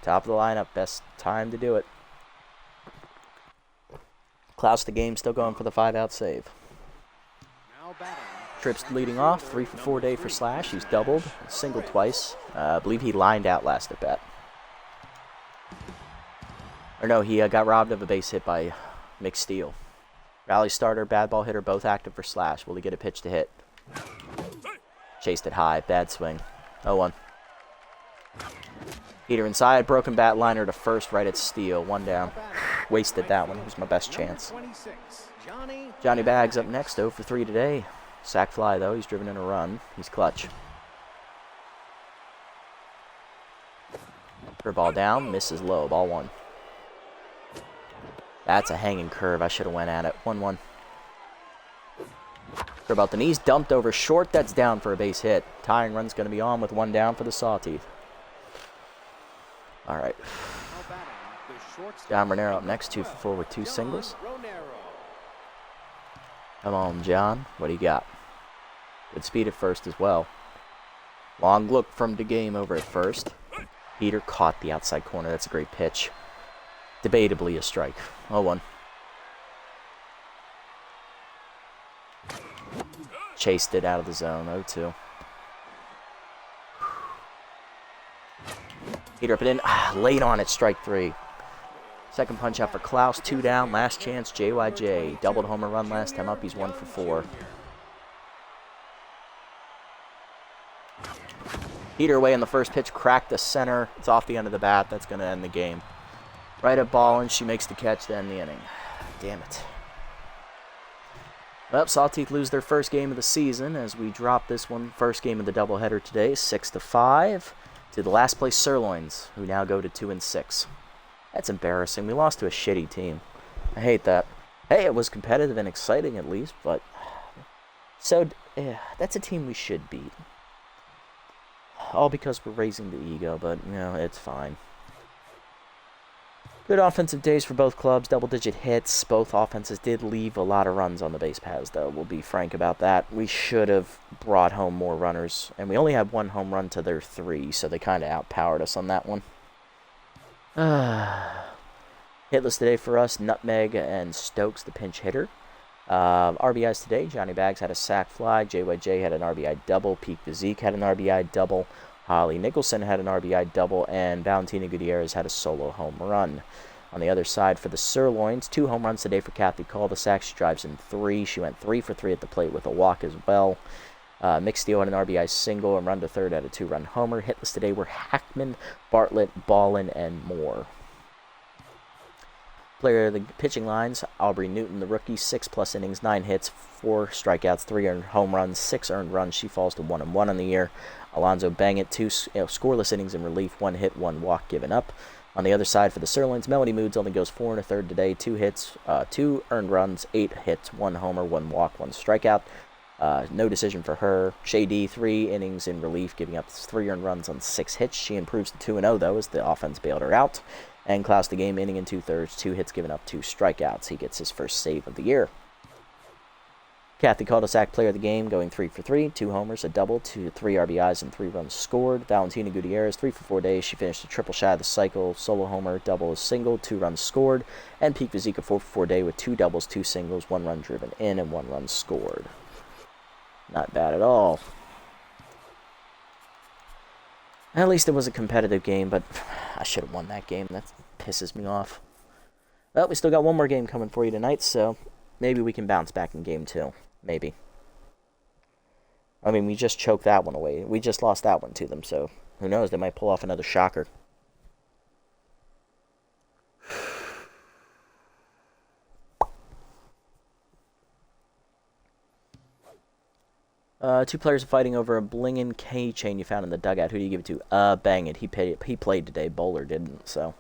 Top of the lineup. Best time to do it. Klaus the game still going for the 5-out save. Trips leading off, 3 for 4 day for Slash. He's doubled, singled twice. I believe he lined out last at bat. Or no, he got robbed of a base hit by Mick Steele. Rally starter, bad ball hitter, both active for Slash. Will he get a pitch to hit? Chased it high, bad swing. 0-1. Heater inside, broken bat liner to first, right at Steele. 1 down. Wasted that one. It was my best chance. Johnny Bags up next, 0 for 3 today. Sack fly, though. He's driven in a run. He's clutch. Curve ball down. Misses low. Ball 1. That's a hanging curve. I should have went at it. 1-1. Curve out the knees. Dumped over short. That's down for a base hit. Tying run's going to be on with 1 down for the Sawteeth. All right. John Bernero up next. 2 for 4 with 2 singles. Come on, John. What do you got? Good speed at first as well. Long look from DeGame over at first. Heater caught the outside corner. That's a great pitch. Debatably a strike. 0-1. Chased it out of the zone. 0-2. Heater up and in. Late on it. Strike 3. Second punch out for Klaus, 2 down, last chance, JYJ. Doubled homer run last time up, he's 1 for 4. Heater away in the first pitch, cracked the center. It's off the end of the bat, that's going to end the game. Right at ball, and she makes the catch to end the inning. Damn it. Well, Sawteeth lose their first game of the season as we drop this one. First game of the doubleheader today, 6-5, to the last place Sirloins, who now go to 2-6. That's embarrassing. We lost to a shitty team. I hate that. Hey, it was competitive and exciting at least, but so that's a team we should beat. All because we're raising the ego, but, it's fine. Good offensive days for both clubs, double-digit hits. Both offenses did leave a lot of runs on the base paths, though. We'll be frank about that. We should have brought home more runners, and we only had 1 home run to their 3, so they kind of outpowered us on that one. Hitless today for us, Nutmeg and Stokes, the pinch hitter. RBIs today, Johnny Bags had a sac fly, JYJ had an RBI double, Peak Physique had an RBI double, Holly Nicholson had an RBI double, and Valentina Gutierrez had a solo home run. On the other side for the Sirloins, 2 home runs today for Kathy Cul-de-sac. She drives in 3. She went 3 for 3 at the plate with a walk as well. Mick Steele had an RBI single and run to third at a 2-run homer. Hitless today were Hackman, Bartlett, Ballin, and Moore. Player of the pitching lines, Aubrey Newton, the rookie, 6+ innings, 9 hits, 4 strikeouts, 3 earned home runs, 6 earned runs. She falls to 1-1 on the year. Alonzo Bangett, 2 scoreless innings in relief, 1 hit, 1 walk given up. On the other side for the Sirloins, Melody Moods only goes 4 1/3 today, 2 hits, 2 earned runs, 8 hits, 1 homer, 1 walk, 1 strikeout. No decision for her. Shady, 3 innings in relief, giving up 3 earned runs on 6 hits. She improves to 2-0, though, as the offense bailed her out. And Klaus the game, inning and 2/3, 2 hits given up, 2 strikeouts. He gets his first save of the year. Kathy Cul-de-sac player of the game, going 3 for 3, 2 homers, a double, 3 RBIs, and 3 runs scored. Valentina Gutierrez, 3 for 4 days. She finished a triple shy of the cycle, solo homer, double, a single, 2 runs scored. And Peak Physique, a 4 for 4 day with 2 doubles, 2 singles, 1 run driven in, and 1 run scored. Not bad at all. At least it was a competitive game, but I should have won that game. That pisses me off. Well, we still got 1 more game coming for you tonight, so maybe we can bounce back in game 2. Maybe. I mean, we just choked that one away. We just lost that one to them, so who knows? They might pull off another shocker. Two players are fighting over a blingin' keychain you found in the dugout. Who do you give it to? Bangit. He played today. Bowler didn't, so.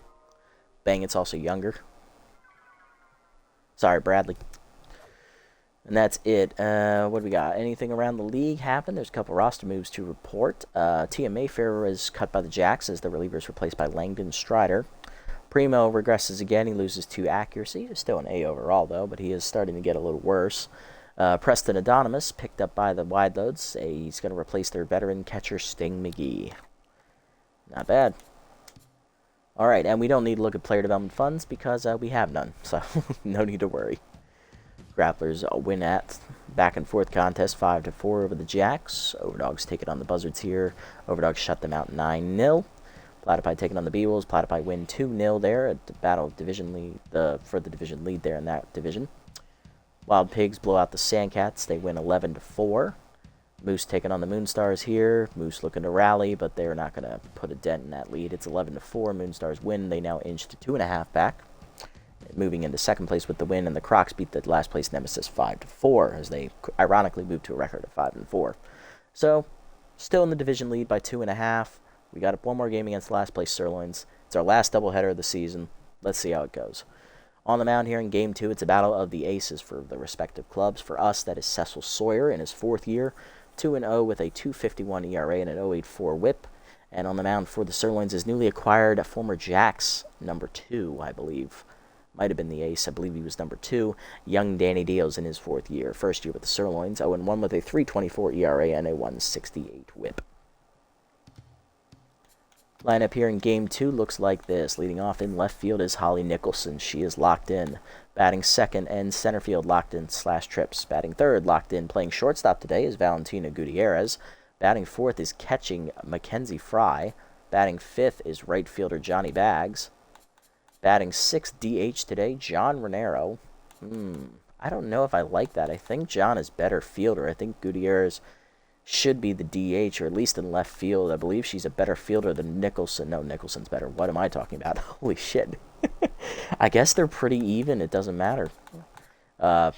Bangit's also younger. Sorry, Bradley. And that's it. What do we got? Anything around the league happened? There's a couple roster moves to report. Tia Mayfair is cut by the Jacks as the reliever is replaced by Langdon Strider. Primo regresses again. He loses 2 accuracy. He's still an A overall, though, but he is starting to get a little worse. Preston Anonymous, picked up by the Wide Loads. He's going to replace their veteran catcher, Sting McGee. Not bad. All right, and we don't need to look at player development funds because we have none, so no need to worry. Grapplers win at back-and-forth contest 5-4 over the Jacks. Overdogs take it on the Buzzards here. Overdogs shut them out 9-0. Platypi taking on the Beewolves. Platypi win 2-0 there at the battle of division lead, for the division lead there in that division. Wild Pigs blow out the Sandcats. They win 11-4. Moose taking on the Moonstars here. Moose looking to rally, but they're not going to put a dent in that lead. It's 11-4. Moonstars win. They now inch to 2.5 back. Moving into second place with the win, and the Crocs beat the last place Nemesis 5-4 as they ironically moved to a record of 5-4. So, still in the division lead by 2.5. We got 1 more game against the last place Sirloins. It's our last doubleheader of the season. Let's see how it goes. On the mound here in Game 2, it's a battle of the aces for the respective clubs. For us, that is Cecil Sawyer in his 4th year, 2-0 with a 2.51 ERA and an 0.84 whip. And on the mound for the Sirloins is newly acquired former Jacks, number 2, I believe. Might have been the ace. I believe he was number 2. Young Danny Dios in his 4th year. First year with the Sirloins, 0-1 with a 3.24 ERA and a 1.68 whip. Lineup here in Game 2 looks like this. Leading off in left field is Holly Nicholson. She is locked in. Batting second and center field locked in / trips. Batting third locked in. Playing shortstop today is Valentina Gutierrez. Batting fourth is catching Mackenzie Fry. Batting fifth is right fielder Johnny Bags. Batting sixth DH today, John Renero. I don't know if I like that. I think John is better fielder. I think Gutierrez should be the DH, or at least in left field. I believe she's a better fielder than Nicholson. No, Nicholson's better. What am I talking about? Holy shit. I guess they're pretty even. It doesn't matter. Kira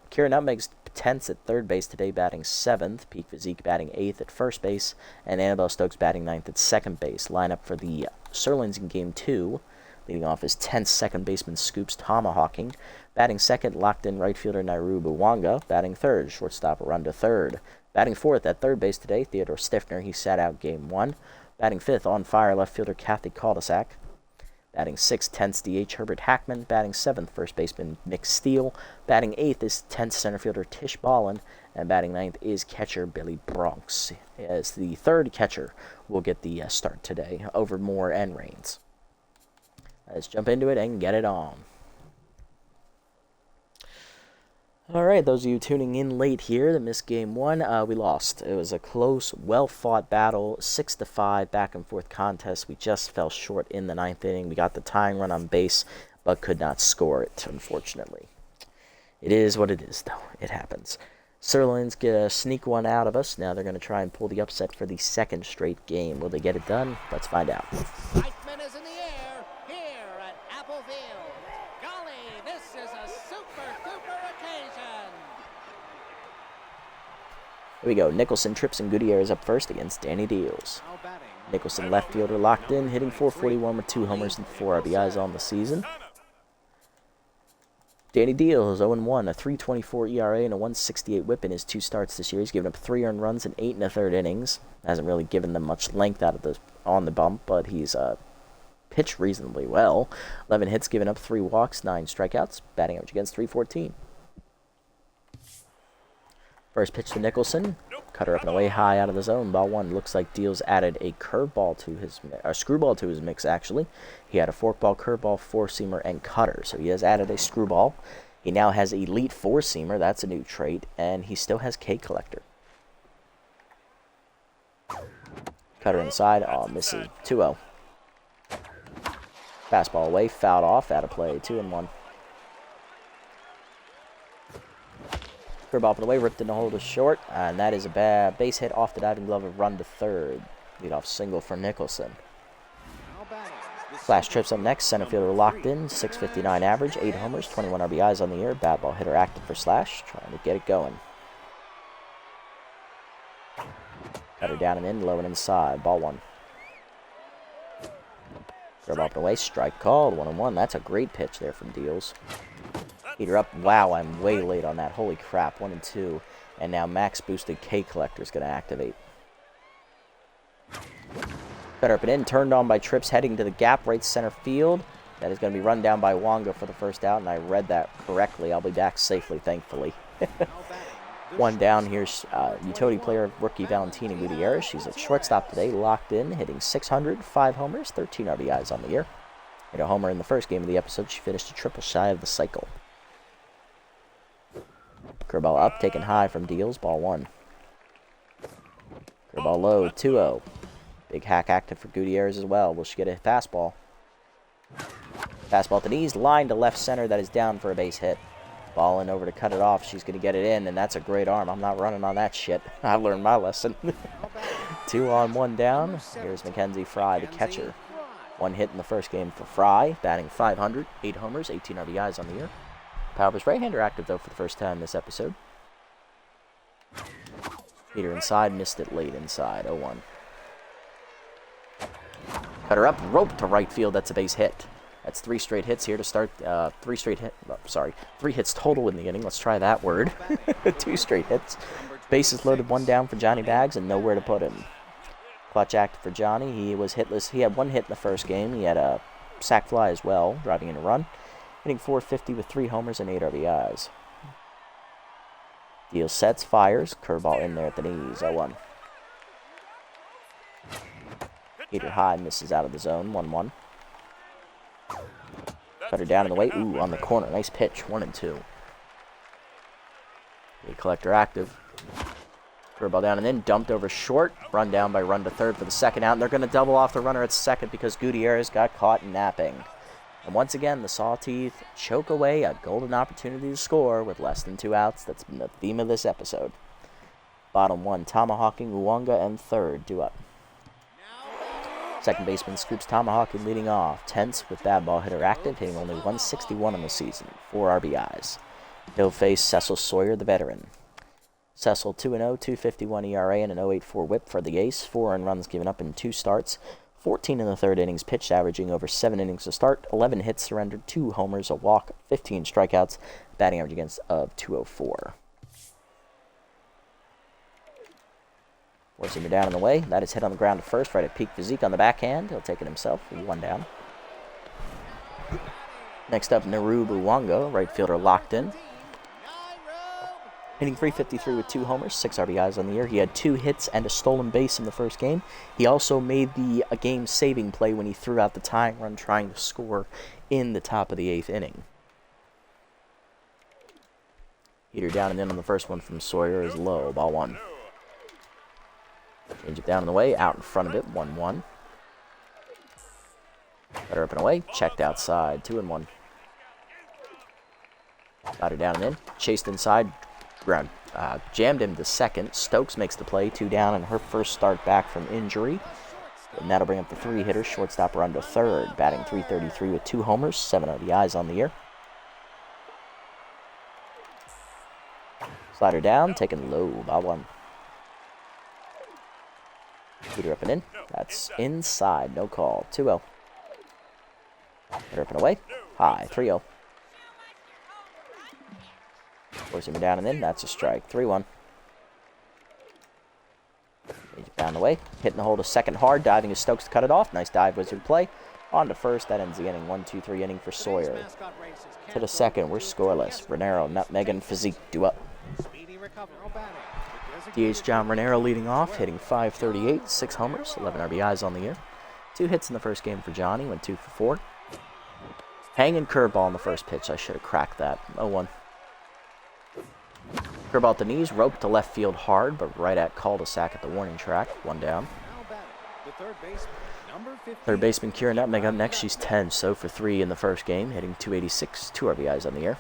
Nutmeg's 10th at third base today, batting 7th. Peak Physique batting 8th at first base. And Annabelle Stokes batting 9th at second base. Lineup for the Sirloins in Game 2. Leading off is 10th second baseman Scoops Tomahawking. Batting second, locked in right fielder Nairu Buwanga. Batting third, shortstop Arunda third. Batting fourth at third base today, Theodore Stiffner. He sat out game 1. Batting fifth, on fire, left fielder Kathy Caldisac. Batting sixth, 10th DH Herbert Hackman. Batting seventh, first baseman Nick Steele. Batting eighth is 10th center fielder Tish Ballin. And batting ninth is catcher Billy Bronx. As the third catcher will get the start today over Moore and Raines. Let's jump into it and get it on. Alright, those of you tuning in late here that missed game 1, we lost. It was a close, well-fought battle, 6-5 back-and-forth contest. We just fell short in the 9th inning. We got the tying run on base, but could not score it, unfortunately. It is what it is, though. It happens. Sirloins get a sneak one out of us. Now they're going to try and pull the upset for the second straight game. Will they get it done? Let's find out. Eichmann is in the air here at Apple Field. Golly, this is a super-duper occasion. Here we go. Nicholson, Trips, and Gutierrez up first against Danny Deals. Now batting. Nicholson, left fielder, locked in, hitting .441 with 2 homers and 4 RBIs on the season. Danny Deals, 0-1, a .324 ERA and a .168 WHIP in his 2 starts this year. He's given up 3 earned runs in 8 1/3 innings. Hasn't really given them much length out of on the bump, but he's pitched reasonably well. 11 hits, given up 3 walks, 9 strikeouts. Batting average against .314. First pitch to Nicholson. Cutter up and away, high out of the zone. Ball 1. Looks like Deals added a curveball to his, a screwball to his mix, actually. He had a forkball, curveball, 4-seamer, and cutter. So he has added a screwball. He now has elite 4-seamer. That's a new trait. And he still has K collector. Cutter inside. Oh, misses. 2-0. Fastball away, fouled off, out of play. 2-1. Curveball up and away, ripped in the hole to short, and that is a bad base hit off the diving glove, a run to third. Leadoff single for Nicholson. Flash Trips up next, center fielder locked in, .659 average, 8 homers, 21 RBIs on the year. Bad ball hitter active for Slash, trying to get it going. Cutter down and in, low and inside, ball 1. Curveball up and away, strike called, 1-1. That's a great pitch there from Deals. Heater up. Wow, I'm way late on that. Holy crap. 1-2. And now max boosted K collector is going to activate. Cutter up and in. Turned on by Trips, heading to the gap, right center field. That is going to be run down by Wonga for the first out, and I read that correctly. I'll be back safely, thankfully. One down. Here's utility player rookie Valentina Gutierrez. She's at shortstop today, locked in, hitting .600, 5 homers, 13 RBIs on the year. Hit a homer in the first game of the episode. She finished a triple shy of the cycle. Curveball up, taken high from Deals, ball 1. Curveball low, 2-0. Big hack active for Gutierrez as well. Will she get a fastball? Fastball at the knees, line to left center, that is down for a base hit. Ball in over to cut it off. She's going to get it in, and that's a great arm. I'm not running on that shit. I learned my lesson. 2 on, 1 down. Here's Mackenzie Fry, the catcher. 1 hit in the first game for Fry, batting .500, 8 homers, 18 RBIs on the year. Power's right-hander active, though, for the first time this episode. Heater inside, missed it late inside, 0-1. Cutter up, rope to right field, that's a base hit. That's 3 straight hits here to start, 3 hits total in the inning, let's try that word. 2 straight hits. Bases loaded, 1 down for Johnny Bags, and nowhere to put him. Clutch active for Johnny, he was hitless. He had 1 hit in the first game, he had a sac fly as well, driving in a run. Hitting .450 with 3 homers and 8 RBIs. Deals sets, fires, curveball in there at the knees, 0-1. Heater high, misses out of the zone, 1-1. Cutter down in the way, ooh, on the corner, nice pitch, 1-2. K collector active. Curveball down and in, dumped over short, run down by run to third for the second out, and they're going to double off the runner at second because Gutierrez got caught napping. And once again, the Sawteeth choke away a golden opportunity to score with less than 2 outs. That's been the theme of this episode. Bottom 1, tomahawking Uwanga, and third, due up. Second baseman Scoops tomahawking leading off. Tense with bad ball hitter active, hitting only .161 on the season, 4 RBIs. He'll face Cecil Sawyer, the veteran. Cecil 2-0, .251 ERA, and an .084 WHIP for the ace. 4 earned runs given up in 2 starts. 14 in the third innings pitched, averaging over 7 innings to start. 11 hits surrendered, 2 homers, a walk, 15 strikeouts. Batting average against of .204. Forcing him down in the way. That is hit on the ground at first, right at peak physique on the backhand. He'll take it himself. 1 down. Next up, Naru Buwanga, right fielder, locked in. Hitting .353 with 2 homers, 6 RBIs on the year. He had 2 hits and a stolen base in the first game. He also made a game-saving play when he threw out the tying run trying to score in the top of the 8th inning. Heater down and in on the first one from Sawyer is low, ball 1. Change it down and away, out in front of it, 1-1. Better up and away, checked outside, 2-1. Slider down and in, chased inside, ground, jammed him to second. Stokes makes the play, 2 down, and her first start back from injury. And that'll bring up the 3-hitter, shortstop run to third, batting .333 with 2 homers, 7 RBIs on the year. Slider down, taken low, ball 1. Heater up and in, that's inside, no call, 2-0. Better up and away, high, 3-0. Forcing him down and in, that's a strike, 3-1. Down the way, hitting the hole to second hard, diving as Stokes to cut it off. Nice dive, Wizard play. On to first, that ends the inning. 1-2-3 inning for Sawyer. To the second, we're scoreless. Renero, Nutmeg, and Physique do up. DH John Renero leading off, hitting .538, 6 homers, 11 RBIs on the year. 2 hits in the first game for Johnny, went 2 for 4. Hanging curveball on the first pitch, I should have cracked that. 0-1. Curveball at the knees, roped to left field hard, but right at cul-de-sac at the warning track. 1 down. Third baseman Kira Nutmeg up next. She's 10, so for 3 in the first game, hitting .286, 2 RBIs on the year.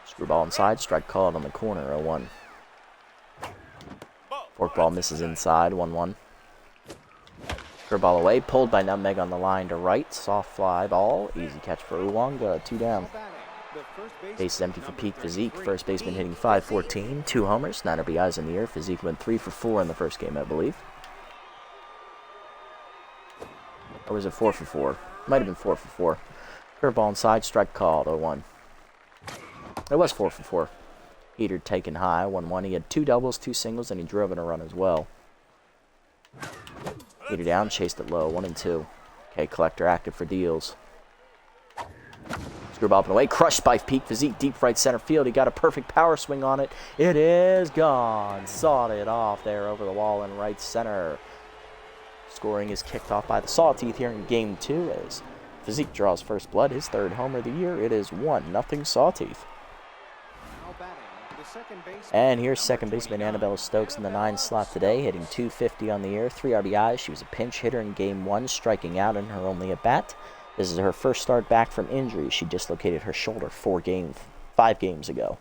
Screwball inside, strike called on the corner, 0-1. Forkball misses inside, 1-1. Curveball away, pulled by Nutmeg on the line to right. Soft fly ball, easy catch for Uwanga, 2 down. Base is empty for Peak Physique. First baseman hitting .514, 2 homers, 9 RBIs in the year. Physique went 3 for 4 in the first game, I believe. Or was it 4 for 4? Might have been 4 for 4. Curveball inside, strike called, 0-1. It was 4 for 4. Heater taken high, 1-1. He had 2 doubles, 2 singles, and he drove in a run as well. Heater down, chased it low, 1-2. Okay, Collector active for deals. Screwball up and away, crushed by Peak Physique, deep right center field. He got a perfect power swing on it. It is gone. Sawed it off there over the wall in right center. Scoring is kicked off by the Sawteeth here in Game 2 as Physique draws first blood, his 3rd homer of the year. It is 1-0 Sawteeth. And here's second baseman Annabella Stokes in the 9 slot today, hitting .250 on the year, 3 RBIs. She was a pinch hitter in Game 1, striking out in her only at-bat. This is her first start back from injury. She dislocated her shoulder 5 games ago.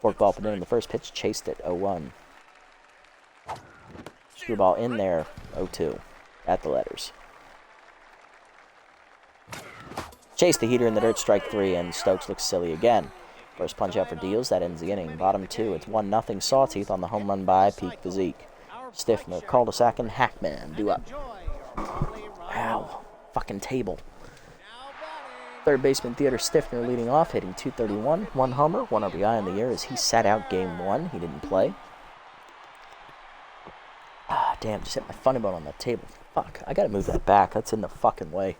Forkball up and in the first pitch, chased it, 0-1. Screwball in there, 0-2, at the letters. Chased the heater in the dirt, strike 3, and Stokes looks silly again. First punch out for deals, that ends the inning. Bottom 2, it's 1-0 Sawteeth on the home run by Peak Physique. Stiffner, cul-de-sac, and Hackman do up. Ow. Fucking table. Third baseman Theodore Stiffner leading off, hitting .231. 1 homer, 1 RBI in the year as he sat out Game 1. He didn't play. Ah, damn, just hit my funny bone on that table. Fuck, I gotta move that back. That's in the fucking way.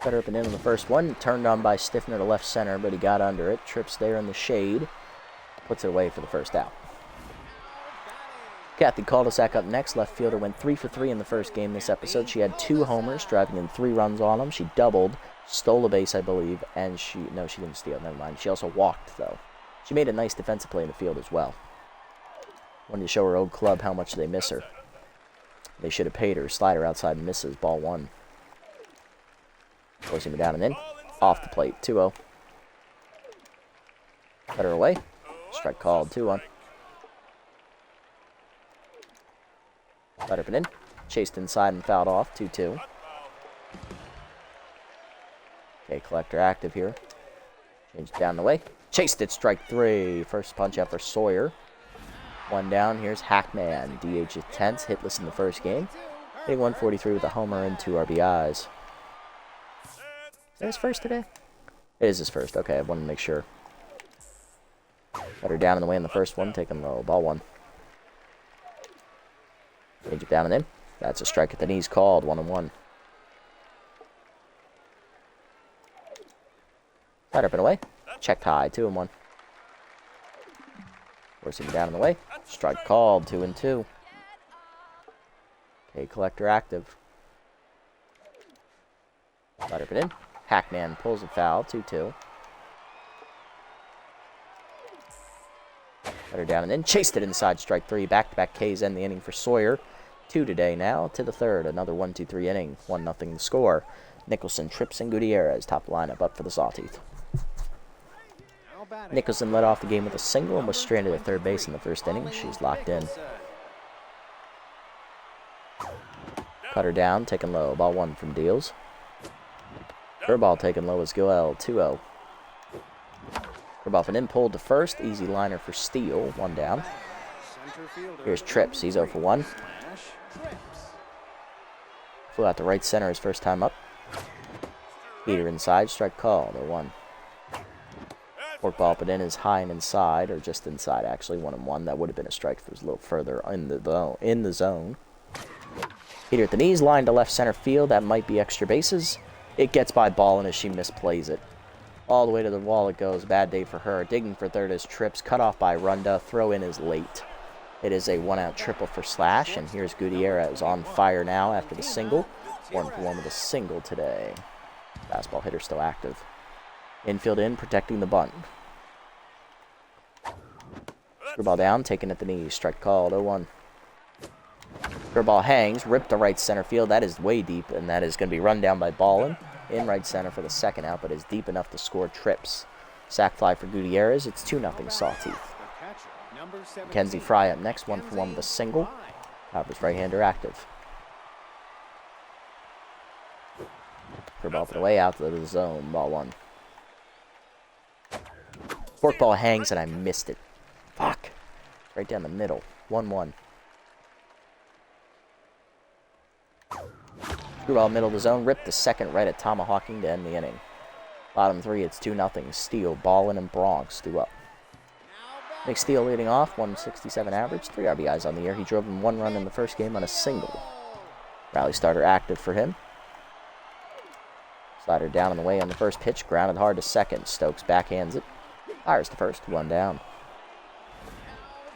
Better up and in on the first one. Turned on by Stiffner to left center, but he got under it. Trips there in the shade. Puts it away for the first out. Kathy cul-de-sac up next. Left fielder went 3 for 3 in the first game this episode. She had 2 homers, driving in 3 runs on them. She doubled, stole a base, I believe, and she didn't steal, never mind. She also walked, though. She made a nice defensive play in the field as well. Wanted to show her old club how much they miss her. They should have paid her. Slider outside misses, ball 1. Forcing her down and in. Off the plate, 2-0. Cut her away. Strike called, 2-1. Let up and in. Chased inside and fouled off, 2-2. Okay, Collector active here. Changed down the way. Chased it, strike 3. First punch out for Sawyer. 1 down, here's Hackman. DH is tense, hitless in the first game. Hitting .143 with a homer and 2 RBIs. Is that his first today? It is his first. Okay, I wanted to make sure. Got her down in the way in the first one, taking low. Ball 1. Change it down and in. That's a strike at the knees called. 1-1. Slider up and away. Checked high. 2-1. Forcing it down in the way. Strike called. 2-2. Okay, collector active. Slider up and in. Hackman pulls a foul. 2-2. Got her down and in. Chased it inside. Strike 3. Back-to-back Ks end the inning for Sawyer. 2 today now to the third. Another 1-2-3 inning. 1-0 the score. Nicholson, Trips, and Gutierrez top lineup up for the Sawteeth. Nicholson led off the game with a single and was stranded at third base in the first inning. She's locked in. Cut her down, taken low. Ball 1 from Deals. Her ball taken low is Goel. 2-0. Curveball and in pulled to first. Easy liner for Steele. 1 down. Here's Trips. He's 0 for 1. Flew out to right center his first time up. Heater inside. Strike call. 0-1. Fork ball up and in is high and inside, or just inside actually. 1-1. That would have been a strike if it was a little further in the zone. Heater at the knees. Line to left center field. That might be extra bases. It gets by Ballin as she misplays it. All the way to the wall it goes. Bad day for her. Digging for third is Trips. Cut off by Runda. Throw in is late. It is a 1-out triple for Slash. And here's Gutierrez on fire now after the single. 1 for 1 with a single today. Fastball hitter still active. Infield in, protecting the bunt. Screwball down, taken at the knees. Strike called. 0-1. Screwball hangs. Ripped to right center field. That is way deep, and that is going to be run down by Ballin. In right center for the second out, but is deep enough to score Trips. Sack fly for Gutierrez. It's 2-0 Sawteeth. Mackenzie Fry up next, 1 for 1 with a single. Cowboys right-hander active. Curveball for the way out to the zone. Ball 1. Forkball hangs and I missed it. Fuck. Right down the middle. 1-1. Screwball middle of the zone. Ripped the second right at tomahawking to end the inning. Bottom 3, it's 2-0. Steele, Ballin, and Bronx do up. Nick Steele leading off, 167 average, 3 RBIs on the year. He drove in 1 run in the first game on a single. Rally starter active for him. Slider down on the way on the first pitch, grounded hard to second. Stokes backhands it. Fires to first, 1 down.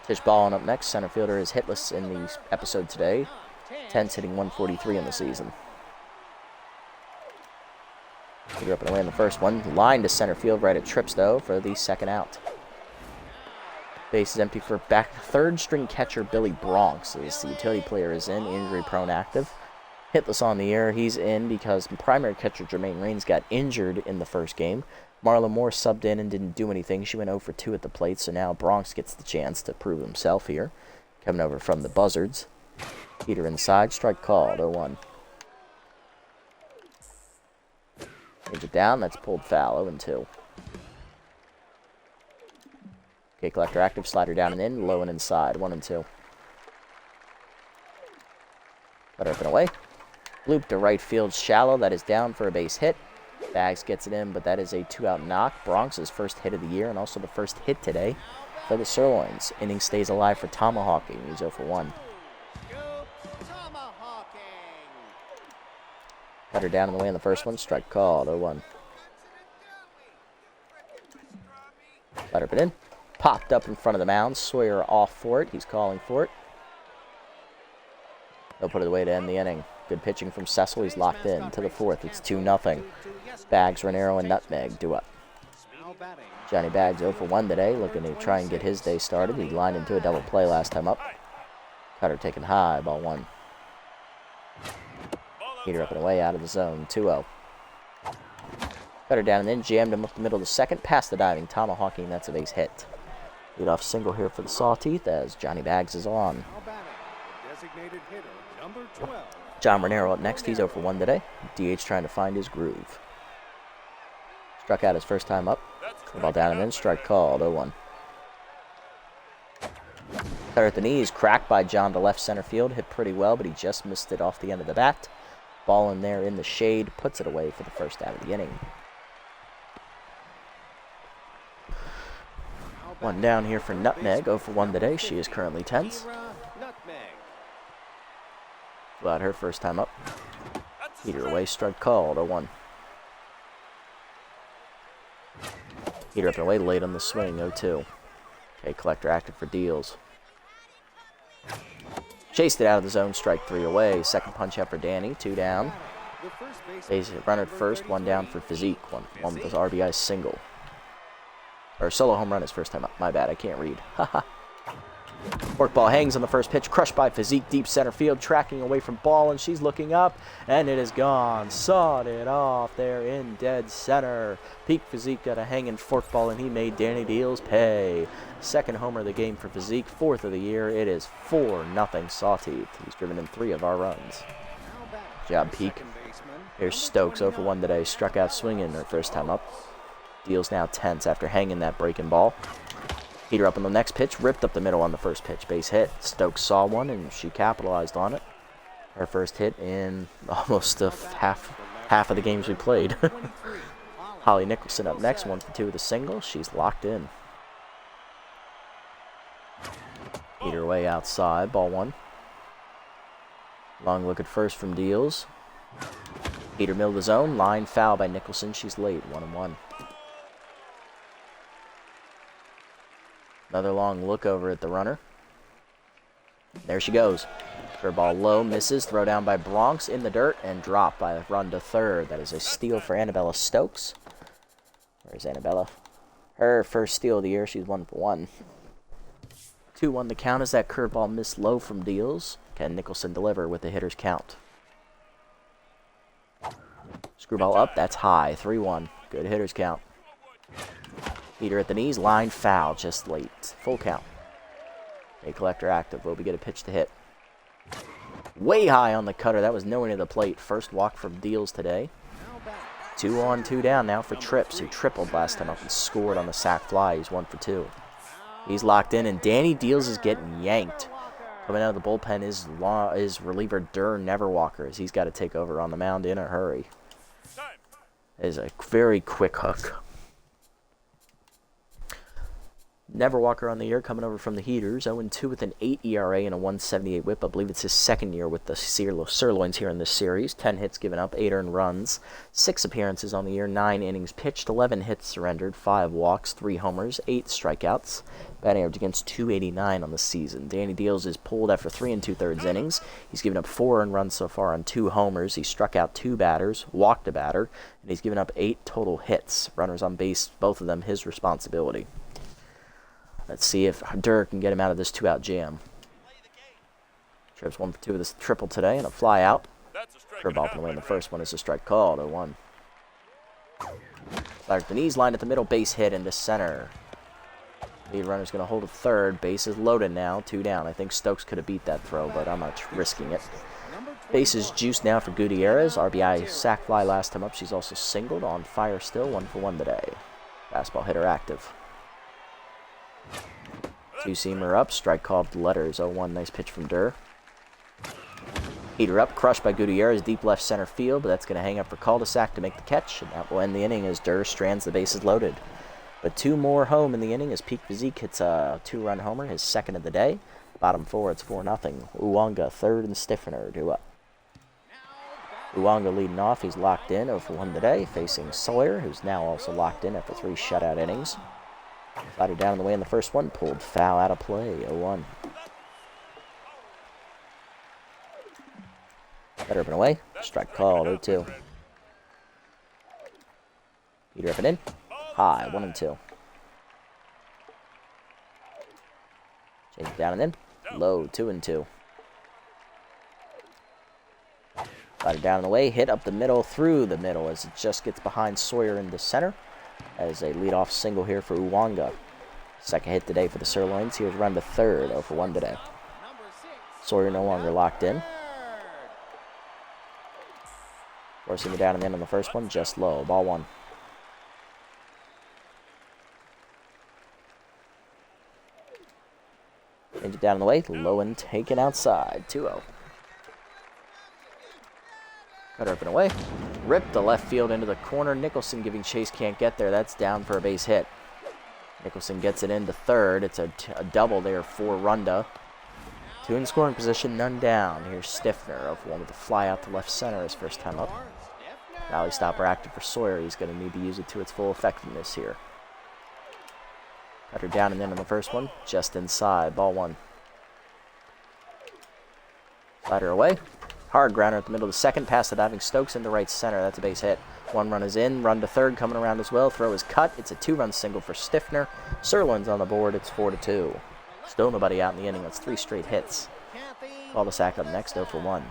Tish Ballin up next. Center fielder is hitless in the episode today. 10's hitting 143 in the season. Peter up and away in the first one. Line to center field right at Trips, though, for the second out. Base is empty for back third string catcher Billy Bronx, as the utility player is in, injury prone active. Hitless on the air. He's in because primary catcher Jermaine Raines got injured in the first game. Marla Moore subbed in and didn't do anything. She went 0 for 2 at the plate, so now Bronx gets the chance to prove himself here. Coming over from the Buzzards. Peter inside, strike called, 0-1. Change it down, that's pulled foul, 0-2. Okay, collector active, slider down and in, low and inside, 1-2. Cutter up and away. Loop to right field, shallow, that is down for a base hit. Bags gets it in, but that is a 2-out knock. Bronx's first hit of the year and also the first hit today for the Sirloins. Inning stays alive for tomahawking. He's 0 for 1. Cutter down in the way in the first one. Strike called. 0-1. Cutter put in. Popped up in front of the mound. Sawyer off for it. He's calling for it. They'll put it away to end the inning. Good pitching from Cecil. He's locked in to the fourth. It's 2-0. Bags, Ranero, and Nutmeg do up. Johnny Bags 0 for 1 today, looking to try and get his day started. He lined into a double play last time up. Cutter taken high, ball 1. Heater up and away out of the zone, 2-0. Cutter down and in, jammed him up the middle of the second, past the diving tomahawking. That's a base hit. Leadoff single here for the Sawteeth as Johnny Bags is on. John Ranero up next. He's 0 for 1 today. DH trying to find his groove. Struck out his first time up. Ball down and in. Strike called. 0-1. Cutter at the knees. Cracked by John to left center field. Hit pretty well, but he just missed it off the end of the bat. Ball in there in the shade. Puts it away for the first out of the inning. One down here for Nutmeg. 0 for 1 today. She is currently tense. Nutmeg. Glad her first time up. Heater away, strike called. 0-1. Heater up and away, late on the swing. 0-2. Okay, collector active for deals. Chased it out of the zone, strike 3 away. Second punch out for Danny, 2 down. Base runner at first, 1 down for Physique. One with his RBI single. Or solo home run his first time up. My bad, I can't read. Haha. Forkball hangs on the first pitch, crushed by Physique, deep center field, tracking away from ball, and she's looking up, and it is gone. Sawed it off there in dead center. Peak Physique got a hanging forkball, and he made Danny Deals pay. Second homer of the game for Physique, 4th of the year. It is 4-0 Sawteeth. He's driven in 3 of our runs. Good job, Peak. Here's Stokes, 0 for 1 today. Struck out swinging her first time up. Deals now tense after hanging that breaking ball. Heater up on the next pitch, ripped up the middle on the first pitch. Base hit. Stokes saw one, and she capitalized on it. Her first hit in almost half of the games we played. Holly Nicholson up next, 1 for 2 with a single. She's locked in. Heater away outside, ball 1. Long look at first from Deals. Heater middle of the zone, line foul by Nicholson. She's late, 1-1. Another long look over at the runner. There she goes. Curveball low, misses. Throw down by Bronx in the dirt and drop by a run to third. That is a steal for Annabella Stokes. Where's Annabella? Her first steal of the year. She's 1 for 1. 2-1 the count as that curveball missed low from Deals. Can Nicholson deliver with the hitter's count? Screwball up. That's high. 3-1. Good hitter's count. Heater at the knees, line foul, just late. Full count. A collector active. Will we get a pitch to hit? Way high on the cutter. That was nowhere near the plate. First walk from Deals today. 2 on, 2 down now for Trips, who tripled last time up and scored on the sac fly. He's 1 for 2. He's locked in, and Danny Deals is getting yanked. Coming out of the bullpen is reliever Durr Neverwalker, as he's got to take over on the mound in a hurry. It is a very quick hook. Neverwalker on the year, coming over from the Heaters, 0-2 with an 8 ERA and a 178 whip. I believe it's his second year with the Sirloins here in this series. 10 hits given up, 8 earned runs, 6 appearances on the year, 9 innings pitched, 11 hits surrendered, 5 walks, 3 homers, 8 strikeouts. Batting average against .289 on the season. Danny Deals is pulled after 3 2/3 innings. He's given up 4 earned runs so far on 2 homers. He struck out 2 batters, walked a batter, and he's given up 8 total hits. Runners on base, both of them his responsibility. Let's see if Durr can get him out of this 2-out jam. Trips 1 for 2 with this triple today and a fly out. Curveball can win. The first one is a strike called. 0-1. Slider at the knees, line at the middle, base hit into center. Lead runner's going to hold at third. Base is loaded now. 2 down. I think Stokes could have beat that throw, but I'm not risking it. Base is juiced now for Gutierrez. RBI sac fly last time up. She's also singled. On fire still. 1 for 1 today. Fastball hitter active. 2-seamer up, strike called letters. 0-1, nice pitch from Durr. Heater up, crushed by Gutierrez, deep left center field, but that's going to hang up for cul-de-sac to make the catch, and that will end the inning as Durr strands the bases loaded. But 2 more home in the inning as Peak Physique hits a 2-run homer, his second of the day. Bottom 4, it's 4-0. Uwanga, third and Stiffener, due up. Uwanga leading off, he's locked in, 0 for 1 today, facing Sawyer, who's now also locked in after 3 shutout innings. Slider down in the way in the first one, pulled foul out of play, 0-1. Better up and away, strike called, 0-2. Heater up and in, high, 1-2. Change it down and in, low, 2-2. Slider down in the way, hit up the middle, through the middle as it just gets behind Sawyer into center. As a leadoff single here for Uwanga. Second hit today for the Sirloins. Here's run to third, 0 for 1 today. Sawyer no longer locked in. Forcing it down and in on the first one, just low. Ball 1. Change it down in the way, low and taken outside, 2-0. Cutter up and away. Ripped the left field into the corner. Nicholson giving chase, can't get there. That's down for a base hit. Nicholson gets it into third. It's a double there for Runda. 2 in scoring position, none down. Here's Stiffner of one with a fly out to left center his first time up. Rally stopper active for Sawyer. He's going to need to use it to its full effectiveness here. Cutter down and in on the first one. Just inside. Ball 1. Slider away. Hard grounder at the middle of the second. Pass to diving Stokes into right center. That's a base hit. 1 run is in. Run to third coming around as well. Throw is cut. It's a 2-run single for Stiffner. Sirloins on the board. It's 4-2. Still nobody out in the inning. That's 3 straight hits. Call the sack up next, 0 for 1.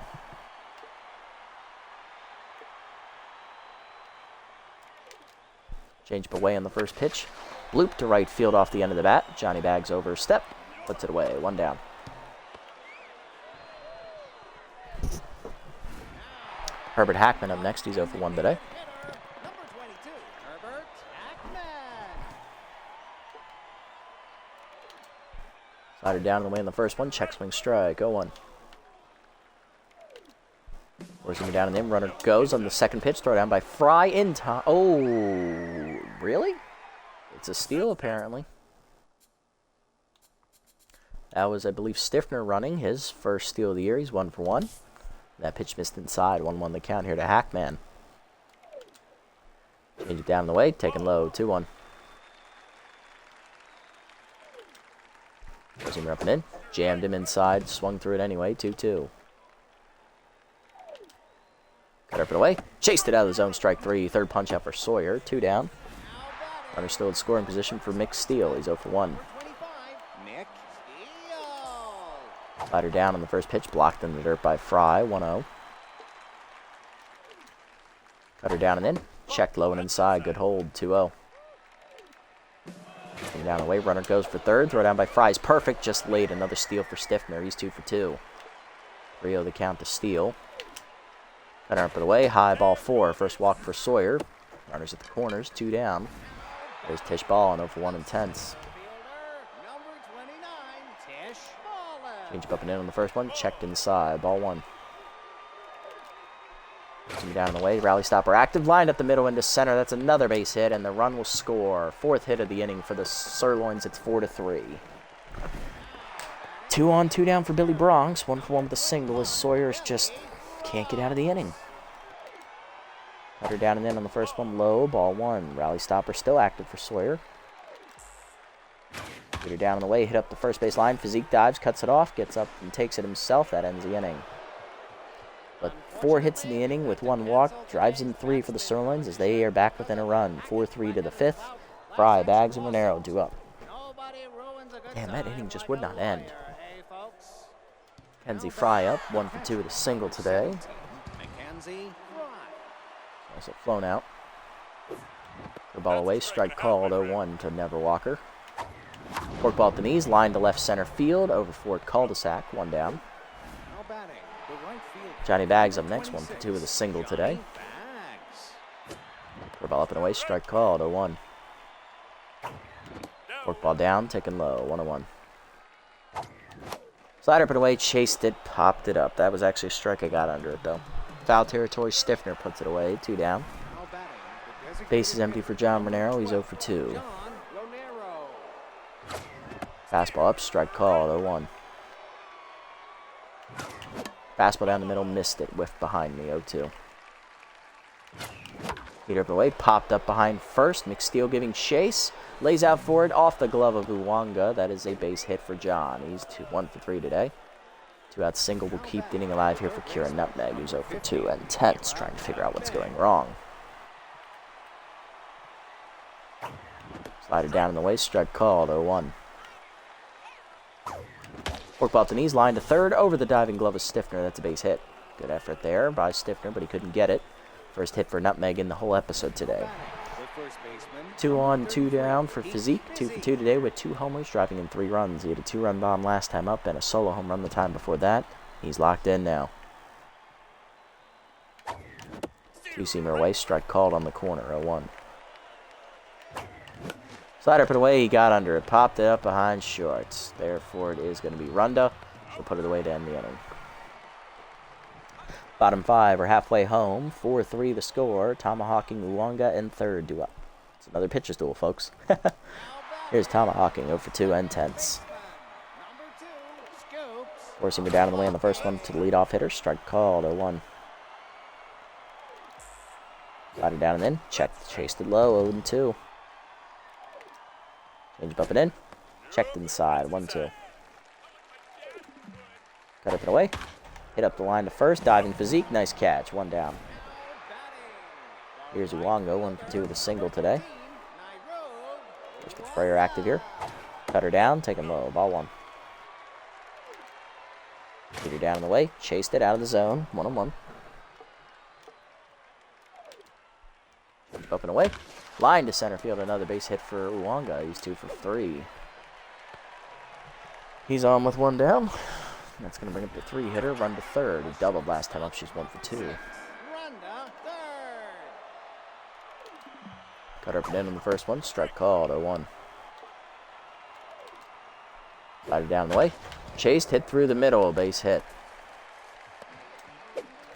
Change up away on the first pitch. Bloop to right field off the end of the bat. Johnny Bags over step. Puts it away. 1 down. Herbert Hackman up next. He's 0 for 1 today. Number 22, Herbert Hackman. Slider down and away in the first one. Check swing strike. 0-1. Where's going to be down and in. Runner goes on the second pitch. Throw down by Fry in time. Oh, really? It's a steal apparently. That was, I believe, Stiffner running his first steal of the year. He's 1 for 1. That pitch missed inside. 1-1 the count here to Hackman. Change it down the way. Taken low. 2-1. Goes him up and in. Jammed him inside. Swung through it anyway. 2-2. Cut up and away. Chased it out of the zone. Strike 3. Third punch out for Sawyer. 2 down. Runner still in scoring position for Mick Steele. He's 0 for 1. Nick Steele. Slider down on the first pitch. Blocked in the dirt by Fry. 1-0. Cutter down and in. Checked low and inside. Good hold. 2-0. Coming down the way. Runner goes for third. Throw down by Fry's perfect. Just late. Another steal for Stiffner. He's 2 for 2. 3-0 the count to Steele. Cutter up and away. High ball 4. First walk for Sawyer. Runners at the corners. 2 down. There's Tish Ball on 0 for 1 intense. Number 29, Tish Ballin. Change up and in on the first one. Checked inside. Ball 1. Coming down the way. Rally stopper active. Lined up the middle into center. That's another base hit, and the run will score. 4th hit of the inning for the Sirloins. It's 4-3. 2 on, 2 down for Billy Bronx. 1 for 1 with a single as Sawyer's just can't get out of the inning. Cutter down and in on the first one. Low. Ball 1. Rally stopper still active for Sawyer. Get her down on the way. Hit up the first base line. Physique dives. Cuts it off. Gets up and takes it himself. That ends the inning. But 4 hits in the inning with 1 walk. Drives in 3 for the Sirloins as they are back within a run. 4-3 to the 5th. Fry, Bags, and Monero do up. Damn, that inning just would not end. Kenzie Fry up. 1 for 2 with a single today. Mackenzie Also flown out. The ball away. Strike called. 0-1 to Never Walker. Fork ball at the knees. Line to left center field. Over Ford cul-de-sac. 1 down. Now batting, the right field. Johnny Bags up next. 1 for 2 with a single today. Fork ball up and away. Strike called. 0-1. Fork ball down. Taken low. 1-1. Slider up and away. Chased it. Popped it up. That was actually a strike I got under it though. Foul territory. Stiffner puts it away. 2 down. Now batting, the designated Base is empty for John Monero. He's 0 for 2. John Lonero. Fastball up. Strike called. 0-1. Fastball down the middle. Missed it. Whiffed behind me. 0-2. Heater up and away. Popped up behind first. McSteele giving chase. Lays out for it. Off the glove of Uwanga. That is a base hit for John. He's 1 for 3 today. 2 out single will keep the inning alive here for Kieran Nutmeg, who's 0 for 2, and tense, trying to figure out what's going wrong. Slider down in the way, strike called, 0-1. Fork ball to knees, line to third, over the diving glove of Stiffner. That's a base hit. Good effort there by Stiffner, but he couldn't get it. First hit for Nutmeg in the whole episode today. The first baseman. 2 on, 2 down for Physique. 2 for 2 today with 2 homers, driving in 3 runs. He had a 2-run bomb last time up and a solo home run the time before that. He's locked in now. 2-seamer away, strike called on the corner, 0-1. Slider put away, he got under it, popped it up behind shorts. Therefore, it is going to be Runda. He'll put it away to end the inning. Bottom 5 are halfway home. 4-3 the score. Tomahawking Uwanga and third do up. It's another pitcher's duel, folks. Here's tomahawking 0 for 2 and tenths. Number 2, Scoops. Forcing me down in the way on the first one to the leadoff hitter. Strike called, 0-1. Sliding down and in. Checked, chased it low, 0-2. Change up and in. Checked inside, 1-2. Cut up and away. Hit up the line to first. Diving physique, nice catch, 1 down. Here's Uwanga, 1 for 2 with a single today. There's the sprayer active here. Cut her down, taking low, ball 1. Hit her down in the way, chased it out of the zone, 1-1. Up and away. Line to center field, another base hit for Uwanga. He's 2 for 3. He's on with 1 down. That's going to bring up the 3-hitter, run to third. He doubled last time up, she's 1 for 2. Run to third. Cut her up and in on the first one, strike called, 0-1. Slided down the way. Chased, hit through the middle, base hit.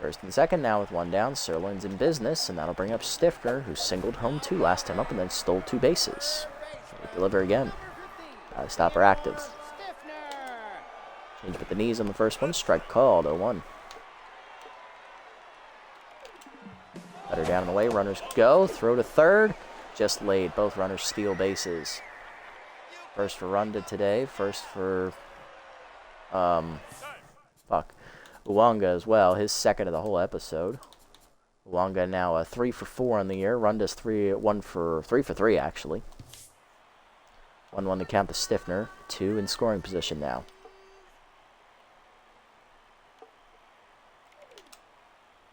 First and second now with 1 down. Sirloins in business, and that'll bring up Stiffner, who singled home 2 last time up and then stole 2 bases. They deliver again. Stopper active. Change with the knees on the first one. Strike called, 0-1. Cut her down and away. Runners go. Throw to third. Just laid. Both runners steal bases. First for Runda today. First for Uwanga as well, his second of the whole episode. Uwanga now 3 for 4 on the year. Runda's 3 for 3 actually. 1-1 to count the Stiffner. 2 in scoring position now.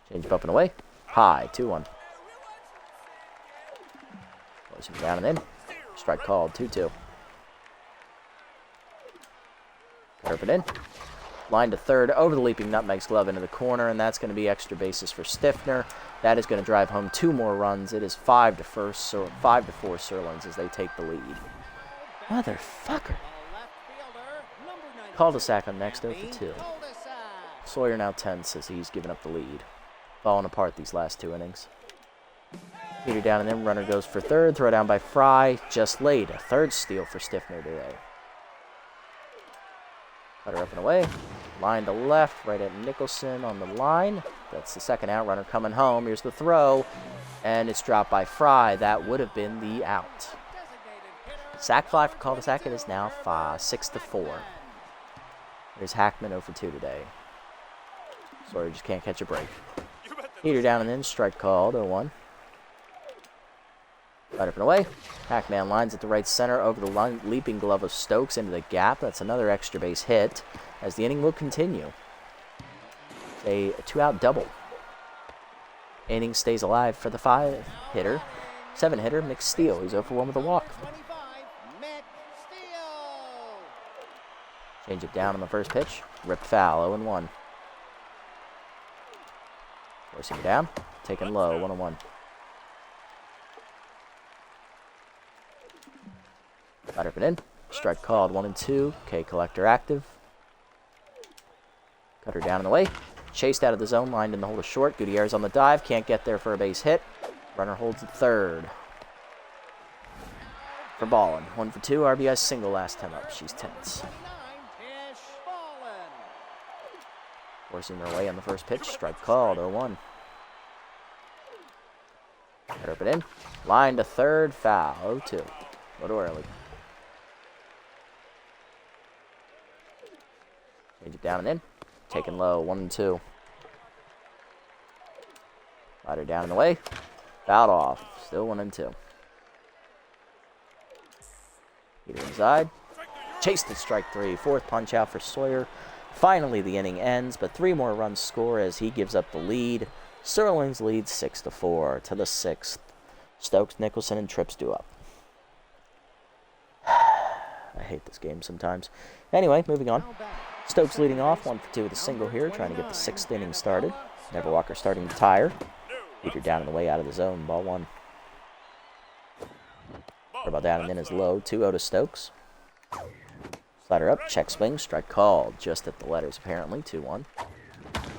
Change up and away. High, 2-1. Close him down and in. Strike called, 2-2. Curve it in. Line to third, over the leaping nutmeg's glove into the corner, and that's going to be extra bases for Stiffner. That is going to drive home 2 more runs. It is 5-4 Sirloins as they take the lead. Motherfucker. Cul-de-sac on next 0 for 2. Sawyer now tense as he's given up the lead. Falling apart these last 2 innings. Peter down and then runner goes for third. Throw down by Fry. Just laid. A 3rd steal for Stiffner today. Cut her up and away. Line to left, right at Nicholson on the line. That's the 2nd out. Runner coming home. Here's the throw. And it's dropped by Fry. That would have been the out. Sack fly for cul-de-sac. It is now 6-4. There's Hackman 0 for 2 today. Sawyer just can't catch a break. Heater down and in. Strike called. 0-1. Right up and away. Hackman lines at the right center over the leaping glove of Stokes into the gap. That's another extra base hit as the inning will continue. A 2-out double. Inning stays alive for the 5-hitter. 7-hitter, McSteele. He's 0 for 1 with a walk. Change it down on the first pitch. Ripped foul, 0-1. Forcing it down. Taken low, 1-1. Cut up and in. Strike called, 1-2. K collector active. Cut her down and away. Chased out of the zone, lined in the hole to short. Gutierrez on the dive. Can't get there for a base hit. Runner holds at third. For Ballin. 1 for 2. RBI single last time up. She's tense. Forcing her away on the first pitch. Strike called, 0-1. Cut up and in. Line to third. Foul, 0-2. A little early. Change it down and in. Taken low, 1-2. Slide her down and away. Fouled off. Still 1-2. Heater inside. Chased at strike 3. 4th punch out for Sawyer. Finally, the inning ends, but 3 more runs score as he gives up the lead. Sirloins leads 6-4 to the 6th. Stokes, Nicholson, and Trips do up. I hate this game sometimes. Anyway, moving on. Stokes leading off, 1 for 2 with a single here, trying to get the 6th inning started. Neverwalker starting to tire. Peter down and away out of the zone, ball 1. Curveball down and in is low, 2-0 to Stokes. Slider up, check swing, strike called. Just at the letters apparently, 2-1.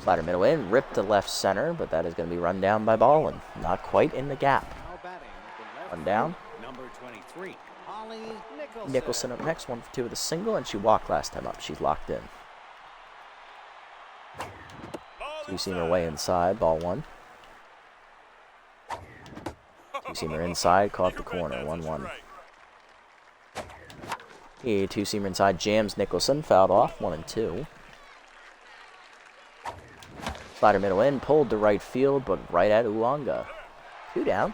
Slider middle in, ripped to left center, but that is going to be run down by Ballin. Not quite in the gap. One down. Number 23, Holly Nicholson. Nicholson up next, 1 for 2 with a single, and she walked last time up. She's locked in. Two-seamer way inside, ball 1. Two-seamer inside, caught the corner, 1-1. Two-seamer inside, jams Nicholson, fouled off, 1 and 2. Slider middle in, pulled to right field, but right at Uwanga. 2 down.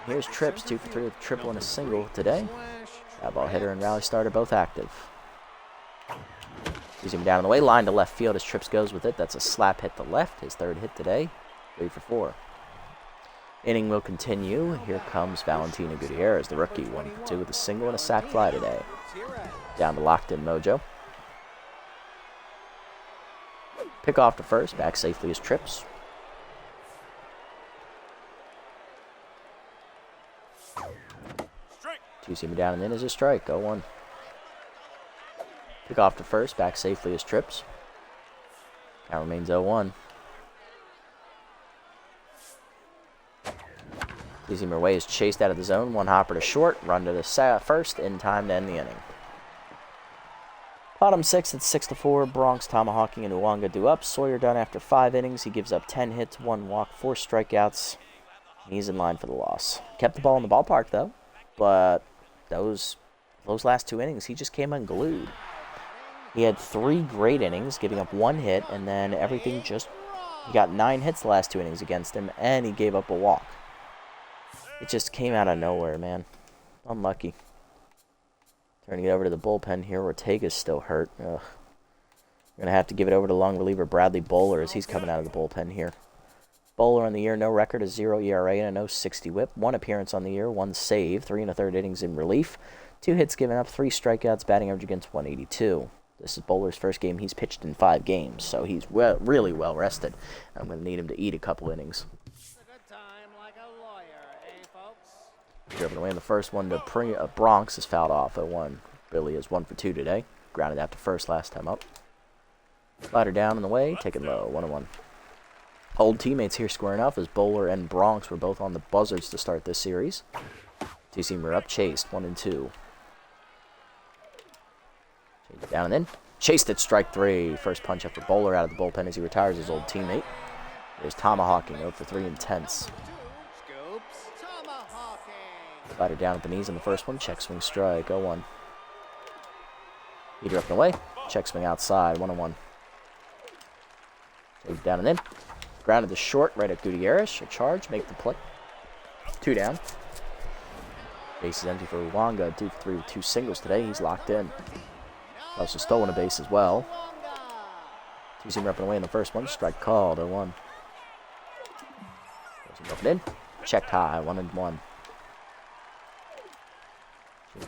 Here's Trips, 2 for 3 with a triple and a single today. Ball hitter and rally starter both active. Using him down on the way, line to left field as Trips goes with it. That's a slap hit to left, his 3rd hit today. 3 for 4. Inning will continue. Here comes Valentina Gutierrez, the rookie, 1 for 2 with a single and a sac fly today. Down to locked in Mojo. Pick off to first, back safely as Trips. Two-seamer down and in is a strike, 0-1. Pick off to first, back safely as Trips. Count remains 0-1. Two-seamer way is chased out of the zone, 1 hopper to short, run to the first, in time to end the inning. Bottom 6 at 6-4, Bronx, Tomahawking, and Uwanga do up. Sawyer done after 5 innings. He gives up 10 hits, 1 walk, 4 strikeouts. He's in line for the loss. Kept the ball in the ballpark, though, but those last 2 innings, he just came unglued. He had 3 great innings, giving up 1 hit, and then everything just... He got 9 hits the last 2 innings against him, and he gave up a walk. It just came out of nowhere, man. Unlucky. Turning it over to the bullpen here. Ortega's still hurt. Ugh. We're going to have to give it over to long reliever Bradley Bowler as he's coming out of the bullpen here. Bowler on the year, no record, a 0 ERA and a .060 whip. 1 appearance on the year, 1 save, 3 1/3 innings in relief. 2 hits given up, 3 strikeouts, batting average against .182. This is Bowler's first game he's pitched in 5 games, so he's really well rested. I'm going to need him to eat a couple innings. Driven away in the first one to Bronx is fouled off 0-1. Billy is 1 for 2 today. Grounded out to first last time up. Slider down in the way, taken low, 1-1. Old teammates here squaring off as Bowler and Bronx were both on the buzzards to start this series. Two-seamer up, chased, 1 and 2. Change it down and in. Chased at strike 3. First punch after Bowler out of the bullpen as he retires his old teammate. There's Tomahawking, 0 for 3 intense. Slider down at the knees in the first one. Check swing strike. 0-1. Heater up and away. Check swing outside. 1-1. Take down and in. Grounded to short right at Gutierrez. A charge. Make the play. 2 down. Base is empty for Uwanga. 2 for 3 with 2 singles today. He's locked in. Also stolen a base as well. Two-seamer up and away in the first one. Strike called. 0-1. Up and in. Checked high. 1-1.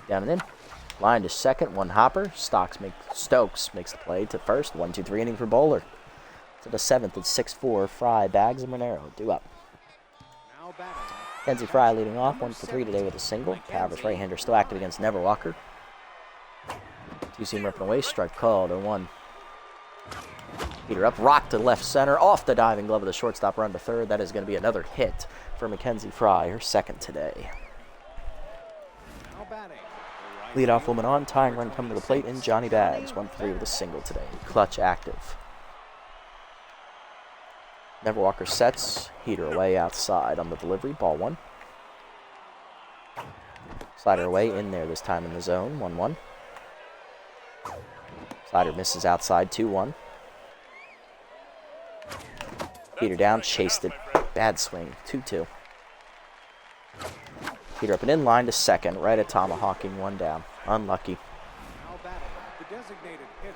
Down and in. Line to second. 1 hopper. Stokes makes the play to first. 1-2-3 inning for Bowler. To the 7th at 6-4. Fry, Bags, and Monero do up. Kenzie Fry leading off. 1 for 3 today with a single. Pavis right-hander still active against Neverwalker. Two-seamer up and away. Strike called. 0-1. Heater up. Rock to left center. Off the diving glove of the shortstop. Run to third. That is going to be another hit for Mackenzie Fry. Her 2nd today. Leadoff woman on, tying run coming to the plate in Johnny Bags. 1 for 3 with a single today. Clutch active. Neverwalker sets. Heater away outside on the delivery. Ball 1. Slider away in there this time in the zone. 1-1. Slider misses outside. 2-1. Heater down. Chased it. Bad swing. 2-2. Heater up and in, line to second, right at Tomahawking, 1 down. Unlucky.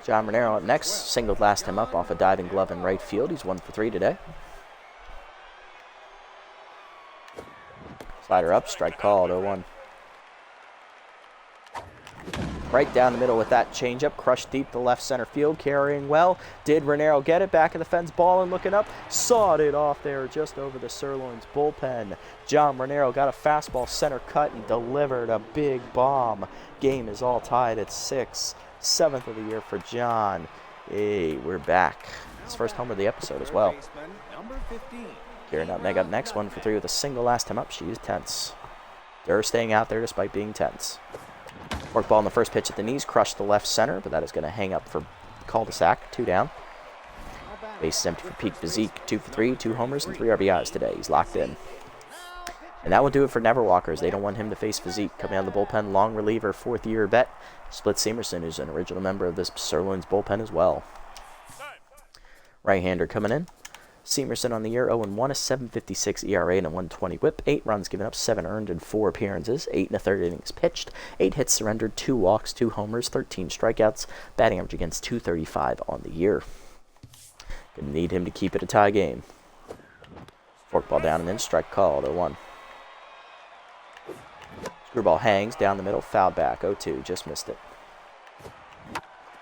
John Monero up next, singled last time up off a diving glove in right field. He's 1 for 3 today. Slider up, strike called, 0-1. Right down the middle with that changeup, crushed deep to left center field, carrying well. Did Renero get it? Back of the fence, ball and looking up. Sawed it off there just over the Sirloins bullpen. John Renero got a fastball center cut and delivered a big bomb. Game is all tied at 6. 7th of the year for John. Hey, we're back. His first homer of the episode as well. Kieran Nutmeg up next, 1 for 3 with a single last time up. She is tense. Durr staying out there despite being tense. Forkball on the first pitch at the knees, crushed the left center, but that is going to hang up for cul-de-sac. 2 down. Base is empty for Pete Physique. 2 for 3, 2 homers, and 3 RBIs today. He's locked in. And that will do it for Neverwalkers. They don't want him to face Physique. Coming out of the bullpen, long reliever, 4th-year vet, Split Seamerson, who's an original member of this Sirloins bullpen as well. Right-hander coming in. Seamerson on the year, 0-1, a 7.56 ERA and a 1.20 whip. 8 runs given up, 7 earned in 4 appearances. 8 1/3 innings pitched. 8 hits surrendered, 2 walks, 2 homers, 13 strikeouts. Batting average against .235 on the year. Gonna need him to keep it a tie game. Forkball down and in, strike called, 0-1. Screwball hangs down the middle, foul back, 0-2, just missed it.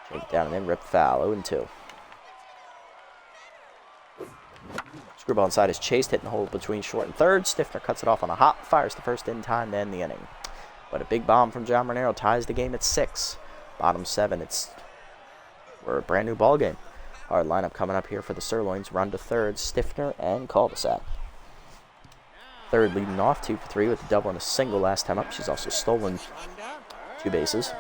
Change it down and in, rip foul, 0-2. Screwball inside is chased, hitting the hole between short and third. Stiffner cuts it off on a hop, fires the first in time to end the inning. But a big bomb from John Monero ties the game at 6. Bottom 7, we're a brand new ball game. Hard lineup coming up here for the Sirloins. Run to third, Stiffner and cul-de-sac. Third leading off, 2 for 3 with a double and a single last time up. She's also stolen 2 bases.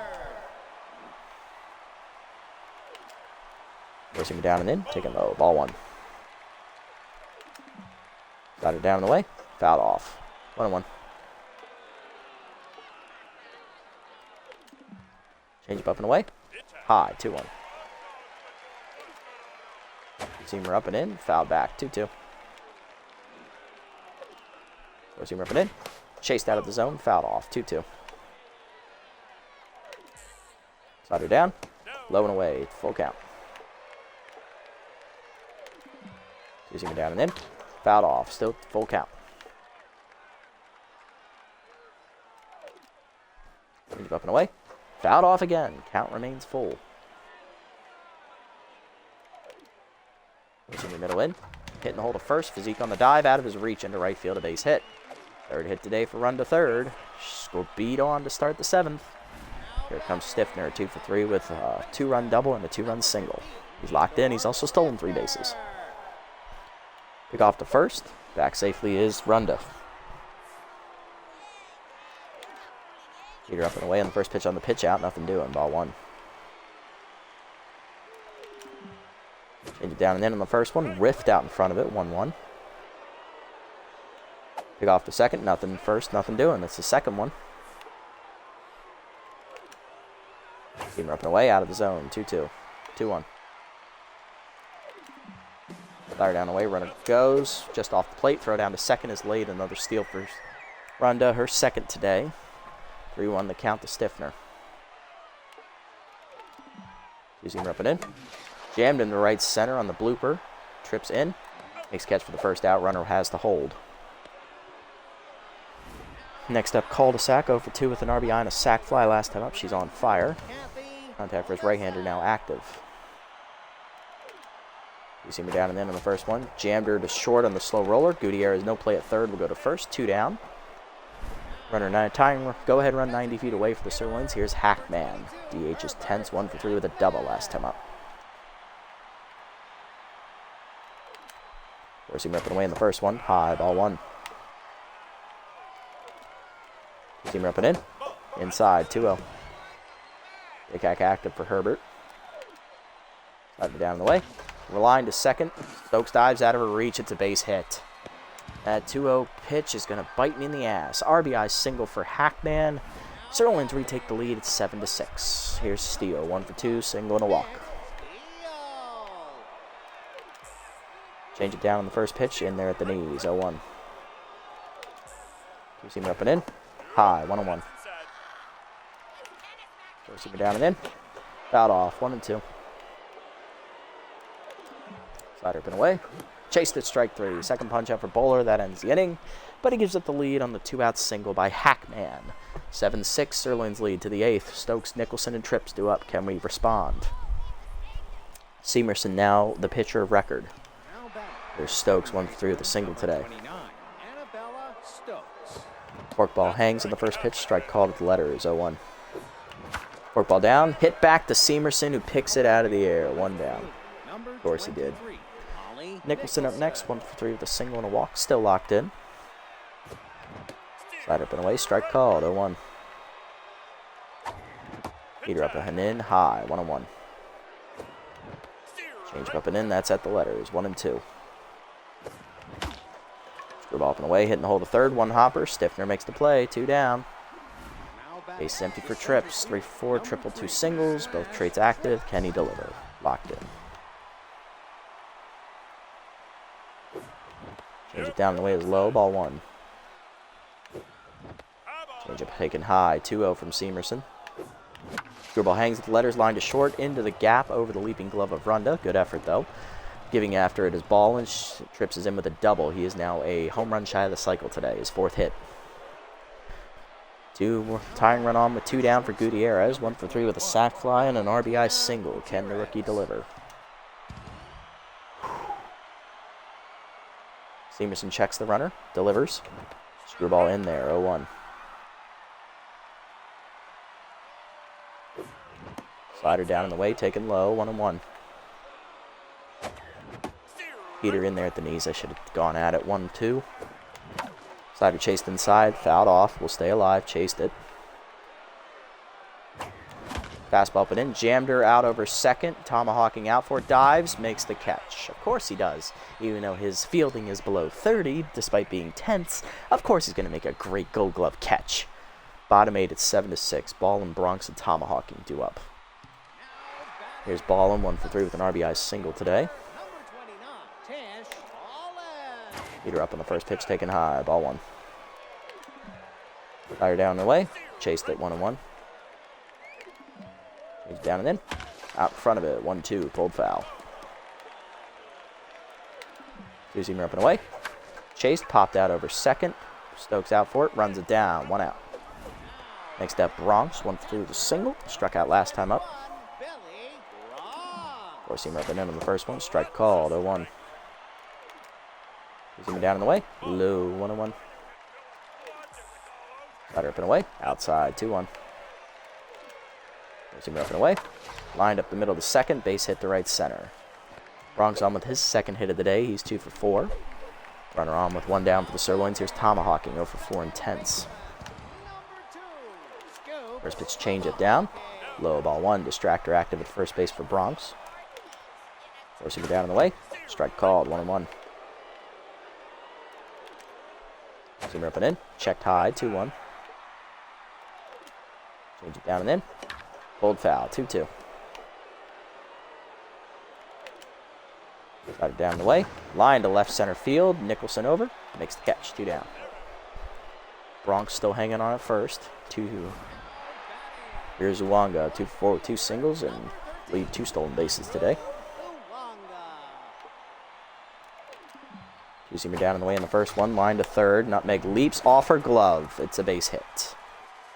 Forcing her down and in, taking low, ball 1. Got her down and away, fouled off. 1-1. Change up and away, high, 2-1. Seamer up and in, fouled back, 2-2. Seamer up and in, chased out of the zone, fouled off, 2-2. Slider down, low and away, full count. Seamer down and in, fouled off, still full count. Change up and away, fouled off again, count remains full. Seamer middle in, hitting the hole to first, Physique on the dive, out of his reach into right field, a base hit. Third hit today for run to third. Score beat on to start the 7th. Here comes Stiffner, 2 for 3 with a 2-run double and a 2-run single. He's locked in. He's also stolen 3 bases. Pick off to first. Back safely is Runda. Peter up and away on the first pitch on the pitch out. Nothing doing. Ball 1. Change it down and in on the first one. Rift out in front of it. 1-1. Pick off to second, nothing first, nothing doing. That's the second one. Seamer up and away, out of the zone, 2-2. 2-1. Fire down away, runner goes, just off the plate, throw down to second is laid, another steal for Runda, her second today. 3-1 the count to Stiffner. Seamer up and in. Jammed in the right center on the blooper. Trips in. Makes catch for the first out, runner has the hold. Next up, cul-de-sac, 0 for 2 with an RBI and a sac fly last time up. She's on fire. Contact for his right-hander now active. You see me down and in on the first one. Jammed her to short on the slow roller. Gutierrez no play at third. Will go to first. 2 down. Runner 9 time. Go ahead, run 90 feet away for the Sirloins. Here's Hackman. DH is tense. 1 for 3 with a double last time up. Forcing up and away in the first one. High, ball 1. Seamer up and in. Inside, 2-0. Big hack active for Herbert. Slider down in the way. Line to second. Stokes dives out of her reach. It's a base hit. That 2-0 pitch is going to bite me in the ass. RBI single for Hackman. Sirloins retake the lead. It's 7-6. Here's Steele. 1 for 2. Single and a walk. Change it down on the first pitch. In there at the knees. 0-1. Seamer up and in. High, 1-1. Seamer down and in. Fouled off, 1-2. Slider up and away. Chased at strike 3. Second punch out for Bowler. That ends the inning. But he gives up the lead on the 2-out single by Hackman. 7-6, Sirloins lead to the 8th. Stokes, Nicholson, and Trips due up. Can we respond? Seamerson now the pitcher of record. There's Stokes, 1 for 3 with a single today. Forkball hangs on the first pitch. Strike called at the letters. 0-1. Forkball down. Hit back to Seamerson, who picks it out of the air. 1 down. Of course he did. Nicholson up next. 1 for 3 with a single and a walk. Still locked in. Slider up and away. Strike called. 0-1. Heater up and in, high, 1-1. Change up and in, that's at the letters, 1-2. Screwball up and away, hitting the hole to third, one hopper. Stiffner makes the play, 2 down. Base empty for trips, 3-4, triple, 2 singles. Both traits active. Can he deliver? Locked in. Change it down and away is low, ball 1. Change up taken high, 2-0 from Seamerson. Screwball hangs at the letters, line to short, into the gap over the leaping glove of Runda. Good effort though. Giving after it is ball and trips is in with a double. He is now a home run shy of the cycle today, his 4th hit. 2 tying run on with 2 down for Gutierrez. 1 for 3 with a sac fly and an RBI single. Can the rookie deliver? Seamerson checks the runner, delivers. Screwball in there, 0-1. Slider down in the way, taken low, 1-1. Heater in there at the knees. I should have gone at it, 1-2. Slider chased inside, fouled off, will stay alive, chased it. Fastball up and in, jammed her out over second, tomahawking out for it, dives, makes the catch. Of course he does. Even though his fielding is below 30, despite being tense, of course he's going to make a great Gold Glove catch. Bottom 8 at 7-6, Ball and Bronx and tomahawking due up. Here's Ballin, 1 for 3 with an RBI single today. Heater up on the first pitch, taken high, ball 1. Fire down the way, chased it, 1-1. He's down and in, out in front of it, 1-2, pulled foul. 2-seamer up and away, chased, popped out over second. Stokes out for it, runs it down, 1 out. Next up, Bronx, 1 for 3 with a single, struck out last time up. 4-seamer up and in on the first one, strike called, 0-1. 2-seamer down in the way, low, 1-1. Slider up and away, outside, 2-1. 4-seamer up and away, lined up the middle of the second, base hit to right center. Bronx on with his 2nd hit of the day, he's 2 for 4. Runner on with 1 down for the Sirloins, here's tomahawking, 0 for 4 intense. First pitch change it down, low, ball 1, distractor active at first base for Bronx. 4-seamer down in the way, strike called, 1-1. 2-seamer up and in, checked high, 2-1. Change it down and in, pulled foul, 2-2. Got it down the way, line to left center field, Nicholson over, makes the catch, 2 down. Bronx still hanging on at first, 2. Here's Uwanga, 2 for 4 with 2 singles and lead 2 stolen bases today. 2-seamer down in the way in the first one, line to third, nutmeg leaps off her glove. It's a base hit.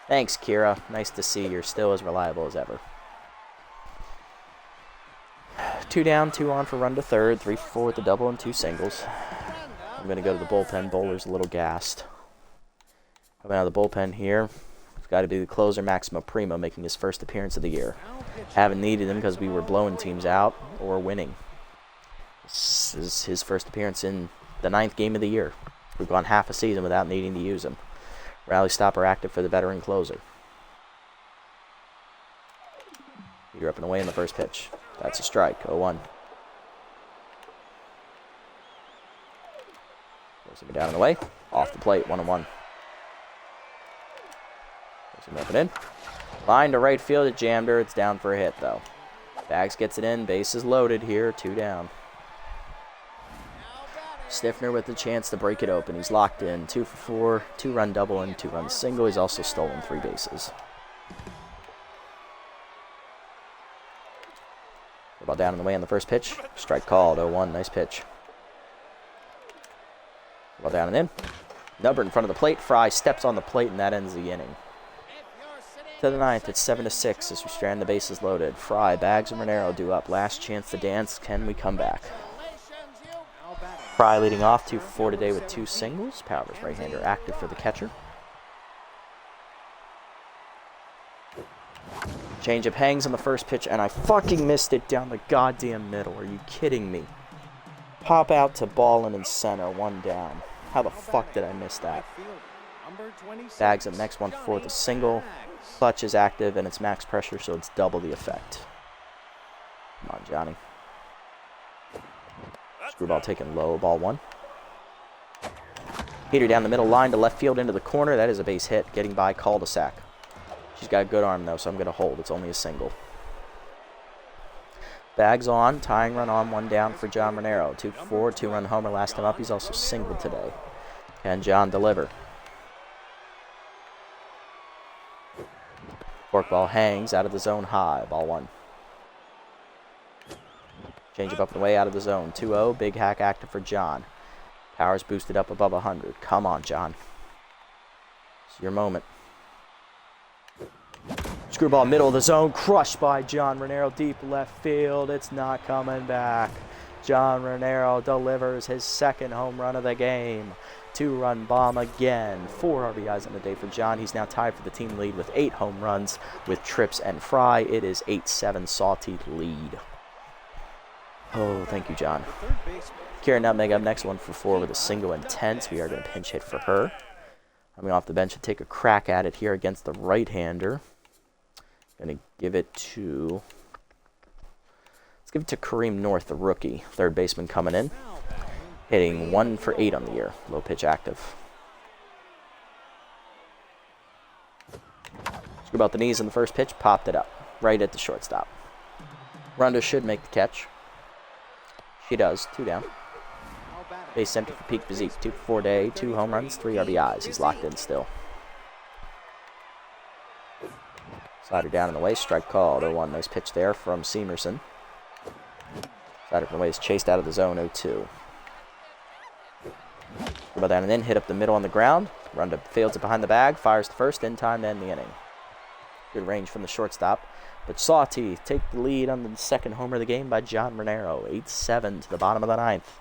Thanks, Kira. Nice to see you're still as reliable as ever. 2 down, 2 on for run to third, 3 for 4 with the double and 2 singles. I'm going to go to the bullpen. Bowler's a little gassed. Coming out of the bullpen here, it's got to be the closer, Maximo Primo, making his first appearance of the year. Haven't needed him because we were blowing teams out or winning. This is his first appearance in the 9th game of the year. We've gone half a season without needing to use him. Rally stopper active for the veteran closer. You're up and away in the first pitch. That's a strike, 0-1. Down and away, off the plate, 1-1. Up and in. Line to right field, it jammed her. It's down for a hit, though. Bags gets it in, base is loaded here, 2 down. Stiffner with the chance to break it open. He's locked in, 2 for 4, 2-run double and 2-run single. He's also stolen 3 bases. Ball down in the way on the first pitch. Strike called, 0-1, nice pitch. Ball down and in. Number in front of the plate. Fry steps on the plate, and that ends the inning. To the 9th, it's 7-6 as we strand the bases loaded. Fry, Bags, and Monero due up. Last chance to dance. Can we come back? Fry leading off, 2 for 4 today with 2 singles. Powers, right-hander, active for the catcher. Changeup hangs on the first pitch, and I fucking missed it down the goddamn middle. Are you kidding me? Pop out to Ballin in center, 1 down. How the fuck did I miss that? Number 26. Bags up next one for the single. Bags. Clutch is active and it's max pressure, so it's double the effect. Come on, Johnny. Screwball taken low, ball 1. Heater down the middle line to left field into the corner. That is a base hit, getting by cul-de-sac. She's got a good arm, though, so I'm going to hold. It's only a single. Bags on, tying run on, 1 down for John Renero. 2-4, 2-run homer last time up. He's also singled today. Can John deliver? Forkball hangs out of the zone high, ball 1. Change up and away out of the zone. 2-0, big hack active for John. Power's boosted up above 100. Come on, John. It's your moment. Screwball middle of the zone, crushed by John Renero, deep left field. It's not coming back. John Renero delivers his 2nd home run of the game. 2-run bomb again. 4 RBIs on the day for John. He's now tied for the team lead with 8 home runs with trips and Fry. It is 8-7 Sawteeth lead. Oh, thank you, John. Kira Nutmeg up next, 1 for 4 with a single and tense. We are going to pinch hit for her. Coming off the bench to take a crack at it here against the right-hander. Going to give it to... Let's give it to Kareem North, the rookie. 3rd baseman coming in. Hitting 1 for 8 on the year. Low pitch active. Screw about the knees in the first pitch. Popped it up. Right at the shortstop. Rondo should make the catch. She does. 2 down. Base center for Peak Physique. 2 for 4 day. 2 home runs. 3 RBIs. He's locked in still. Slider down and away. Strike called. 0-1. Nice pitch there from Seamerson. Slider from away is chased out of the zone. 0-2. About down and in. Hit up the middle on the ground. Rondo fields it behind the bag. Fires the first in time to end the inning. Good range from the shortstop. But Sawteeth take the lead on the 2nd homer of the game by John Renero. 8-7 to the bottom of the 9th.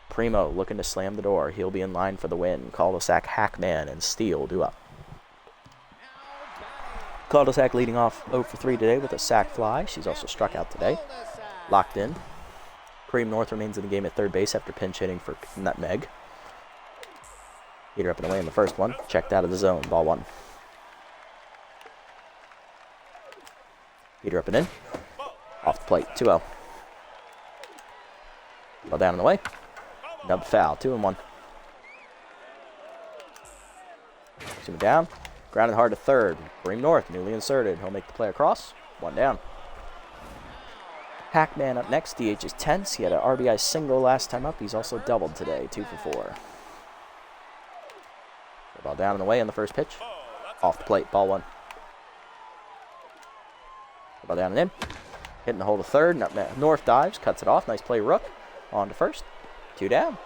Primo looking to slam the door. He'll be in line for the win. Cul-de-sac, Hackman, and Steele due up. Cul-de-sac leading off 0 for 3 today with a sac fly. She's also struck out today. Locked in. Kareem North remains in the game at 3rd base after pinch hitting for Nutmeg. Heater up and away in the first one. Checked out of the zone. Ball 1. Heater up and in. Off the plate. 2-0. Ball down and away. Nub foul. 2-1. Zoom down. Grounded hard to 3rd. Kareem North, newly inserted. He'll make the play across. 1 down. Hackman up next. DH is tense. He had an RBI single last time up. He's also doubled today. 2 for 4. Ball down and away on the first pitch. Off the plate. Ball 1. Ball down and in. Hitting the hole to 3rd. North dives. Cuts it off. Nice play, Rook. On to 1st. 2 down.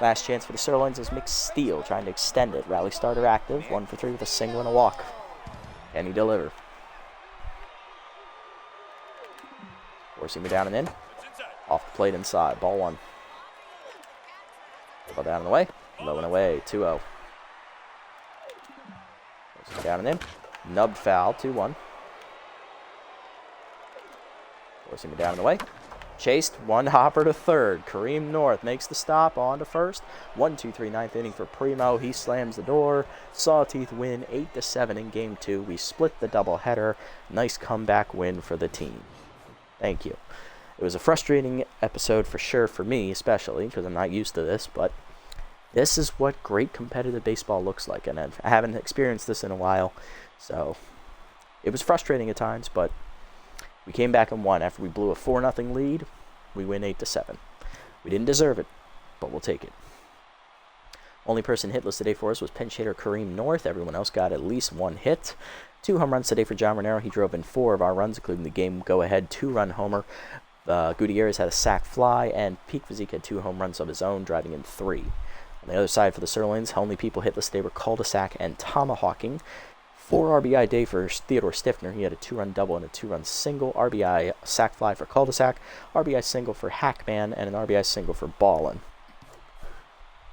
Last chance for the Sirloins is McSteele trying to extend it. Rally starter active. 1 for 3 with a single and a walk. Can he deliver? Forcing me down and in. Off the plate inside. Ball 1. Ball down and away. Low and away. 2-0. Forcing me down and in. Nubbed foul. 2-1. Forcing me down and away. Chased, 1 hopper to 3rd. Kareem North makes the stop, on to 1st. 1-2-3 9th inning for Primo. He slams the door. Sawteeth win 8-7 in Game 2. We split the doubleheader. Nice comeback win for the team. Thank you. It was a frustrating episode for sure, for me especially, because I'm not used to this, but this is what great competitive baseball looks like, and I haven't experienced this in a while, so it was frustrating at times, but we came back and won. After we blew a 4-0 lead, we win 8-7. We didn't deserve it, but we'll take it. Only person hitless today for us was pinch hitter Kareem North. Everyone else got at least 1 hit. 2 home runs today for John Renero. He drove in 4 of our runs, including the game go-ahead 2-run homer. Gutierrez had a sac fly, and Peak Physique had 2 home runs of his own, driving in 3. On the other side for the Sirloins, only people hitless today were cul-de-sac and tomahawking. 4 RBI day for Theodore Stiffner. He had a 2-run double and a 2-run single. RBI sac fly for cul-de-sac. RBI single for Hackman, and an RBI single for Ballin.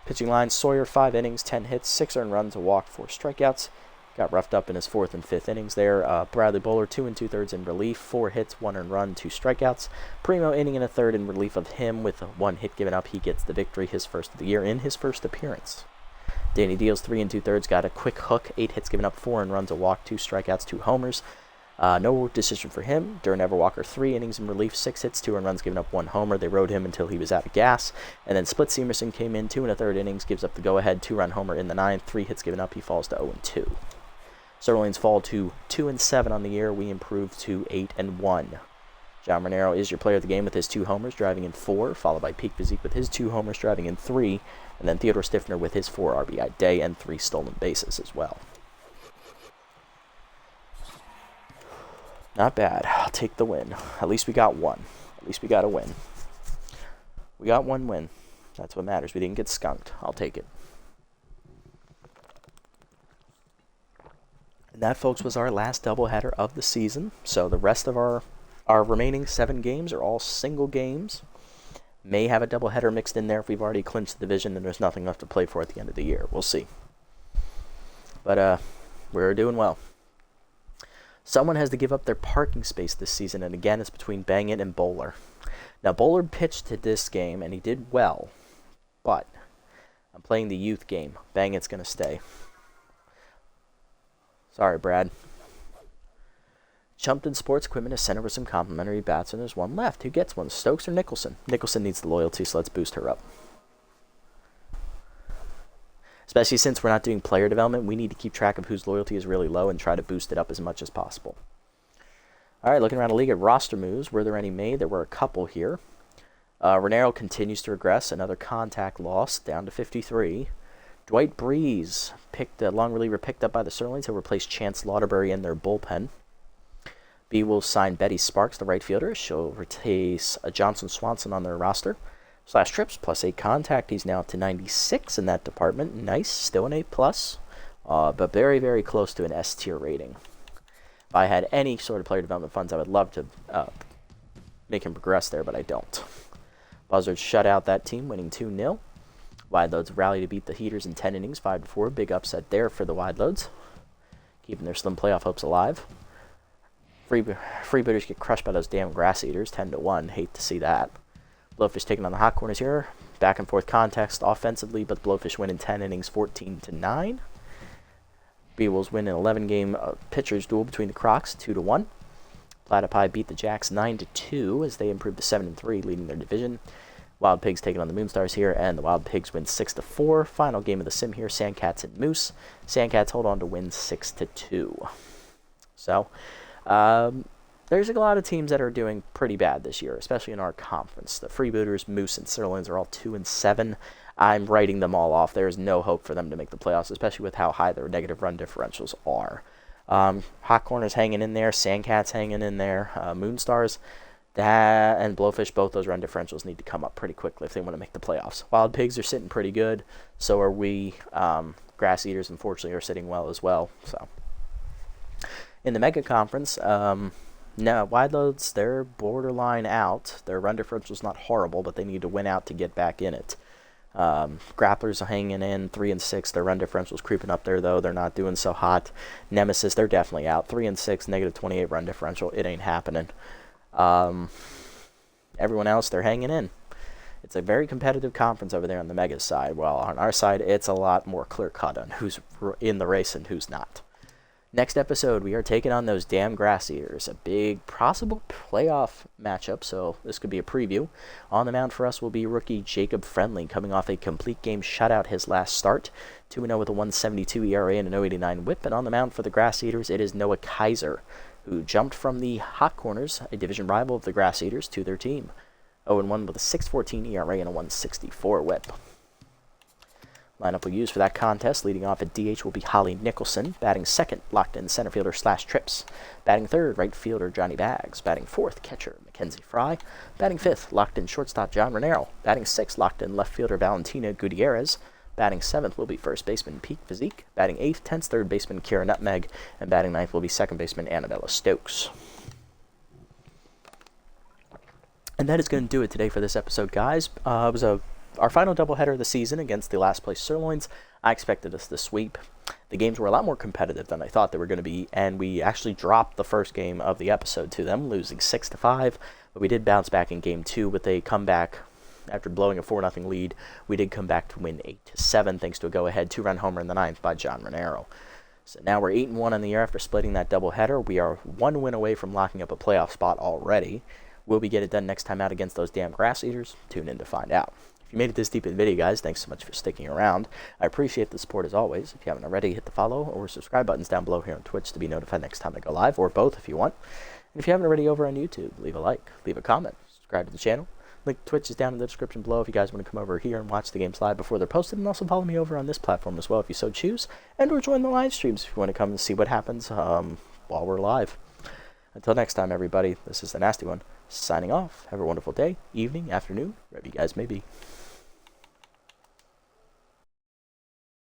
Pitching line, Sawyer, 5 innings, 10 hits, 6 earned runs, a walk, 4 strikeouts. Got roughed up in his 4th and 5th innings there. Bradley Bowler, 2 2/3 in relief, 4 hits, 1 earned run, 2 strikeouts. Primo inning and a 1/3 in relief of him with 1 hit given up. He gets the victory, his first of the year in his first appearance. Danny deals 3 2/3, got a quick hook, 8 hits given up, 4 runs, a walk, 2 strikeouts, 2 homers. No decision for him. Darren Everwalker, 3 innings in relief, 6 hits, 2 runs, given up 1 homer. They rode him until he was out of gas. And then Split Seamerson came in 2 1/3 innings, gives up the go-ahead, 2-run homer in the 9th, 3 hits given up. He falls to 0-2. Sirloins fall to 2-7 on the year. We improve to 8-1. John Renero is your player of the game with his 2 homers, driving in 4, followed by Peak Physique with his 2 homers, driving in 3, and then Theodore Stiffner with his 4 RBI day and 3 stolen bases as well. Not bad. I'll take the win. At least we got one. At least we got a win. We got 1 win. That's what matters. We didn't get skunked. I'll take it. And that, folks, was our last doubleheader of the season. So the rest of our remaining 7 games are all single games. May have a doubleheader mixed in there if we've already clinched the division and there's nothing left to play for at the end of the year. We'll see. But we're doing well. Someone has to give up their parking space this season, and again, it's between Bang It and Bowler. Now, Bowler pitched to this game, and he did well, but I'm playing the youth game. Bang It's going to stay. Sorry, Brad. Chumpton Sports Equipment has sent over some complimentary bats, and there's 1 left. Who gets one, Stokes or Nicholson? Nicholson needs the loyalty, so let's boost her up. Especially since we're not doing player development, we need to keep track of whose loyalty is really low and try to boost it up as much as possible. All right, looking around the league at roster moves. Were there any made? There were a couple here. Renero continues to regress. Another contact loss, down to 53. Dwight Breeze, a long reliever picked up by the Sirloins, who replaced Chance Lauderbury in their bullpen. B will sign Betty Sparks, the right fielder. She'll replace Johnson Swanson on their roster. / trips, plus 8 contact. He's now up to 96 in that department. Nice, still an A+, but very, very close to an S tier rating. If I had any sort of player development funds, I would love to make him progress there, but I don't. Buzzards shut out that team, winning 2-0. Wide Loads rally to beat the Heaters in 10 innings, 5-4. Big upset there for the Wide Loads, keeping their slim playoff hopes alive. Freebooters get crushed by those damn Grass Eaters, 10-1. Hate to see that. Blowfish taking on the hot corners here. Back and forth context offensively, but Blowfish win in 10 innings, 14-9. B-Wolves win an 11-game pitchers duel between the Crocs, 2-1. Platypi beat the Jacks 9-2 as they improve to 7-3, leading their division. Wild Pigs taking on the Moonstars here, and the Wild Pigs win 6-4. Final game of the sim here, Sandcats and Moose. Sandcats hold on to win 6-2. So, there's a lot of teams that are doing pretty bad this year, especially in our conference. The Freebooters, Moose, and Sirloins are all 2-7. I'm writing them all off. There is no hope for them to make the playoffs, especially with how high their negative run differentials are. Hot Corners hanging in there, Sandcats hanging in there, Moonstars, that and Blowfish, both those run differentials need to come up pretty quickly if they want to make the playoffs. Wild Pigs are sitting pretty good, so are we. Grass Eaters, unfortunately, are sitting well as well. So, in the Mega Conference, no, Wide Loads, they're borderline out. Their run differential's not horrible, but they need to win out to get back in it. Grapplers are hanging in 3-6. Their run differential's creeping up there, though. They're not doing so hot. Nemesis, they're definitely out. 3-6, negative 28 run differential. It ain't happening. Everyone else, they're hanging in. It's a very competitive conference over there on the Mega side. While on our side, it's a lot more clear-cut on who's in the race and who's not. Next episode, we are taking on those damn Grass Eaters. A big possible playoff matchup, so this could be a preview. On the mound for us will be rookie Jacob Friendly, coming off a complete game shutout his last start. 2-0 with a 1.72 ERA and an 0.89 whip. And on the mound for the Grass Eaters, it is Noah Kaiser, who jumped from the Hot Corners, a division rival of the Grass Eaters, to their team. 0-1 with a 6.14 ERA and a 1.64 whip. Lineup we'll use for that contest, leading off at DH will be Holly Nicholson. Batting second, locked in center fielder / trips. Batting third, right fielder Johnny Baggs. Batting fourth, catcher Mackenzie Fry. Batting fifth, locked in shortstop John Renero. Batting sixth, locked in left fielder Valentina Gutierrez. Batting seventh will be first baseman Peak Physique. Batting eighth, 10th, third baseman Kira Nutmeg. And batting ninth will be second baseman Annabella Stokes. And that is going to do it today for this episode, guys. It was our final doubleheader of the season against the last place Sirloins. I expected us to sweep. The games were a lot more competitive than I thought they were going to be, and we actually dropped the first game of the episode to them, losing 6-5. But we did bounce back in game 2 with a comeback after blowing a 4-0 lead, we did come back to win 8-7 thanks to a go-ahead 2-run homer in the ninth by John Renero. So now we're 8-1 in the year after splitting that doubleheader. We are 1 win away from locking up a playoff spot already. Will we get it done next time out against those damn grass eaters? Tune in to find out. If you made it this deep in the video, guys, thanks so much for sticking around. I appreciate the support as always. If you haven't already, hit the follow or subscribe buttons down below here on Twitch to be notified next time I go live, or both if you want. And if you haven't already over on YouTube, leave a like, leave a comment, subscribe to the channel. Link to Twitch is down in the description below if you guys want to come over here and watch the games live before they're posted, and also follow me over on this platform as well if you so choose, and or join the live streams if you want to come and see what happens while we're live. Until next time, everybody, this is the Nasty One, signing off. Have a wonderful day, evening, afternoon, wherever you guys may be.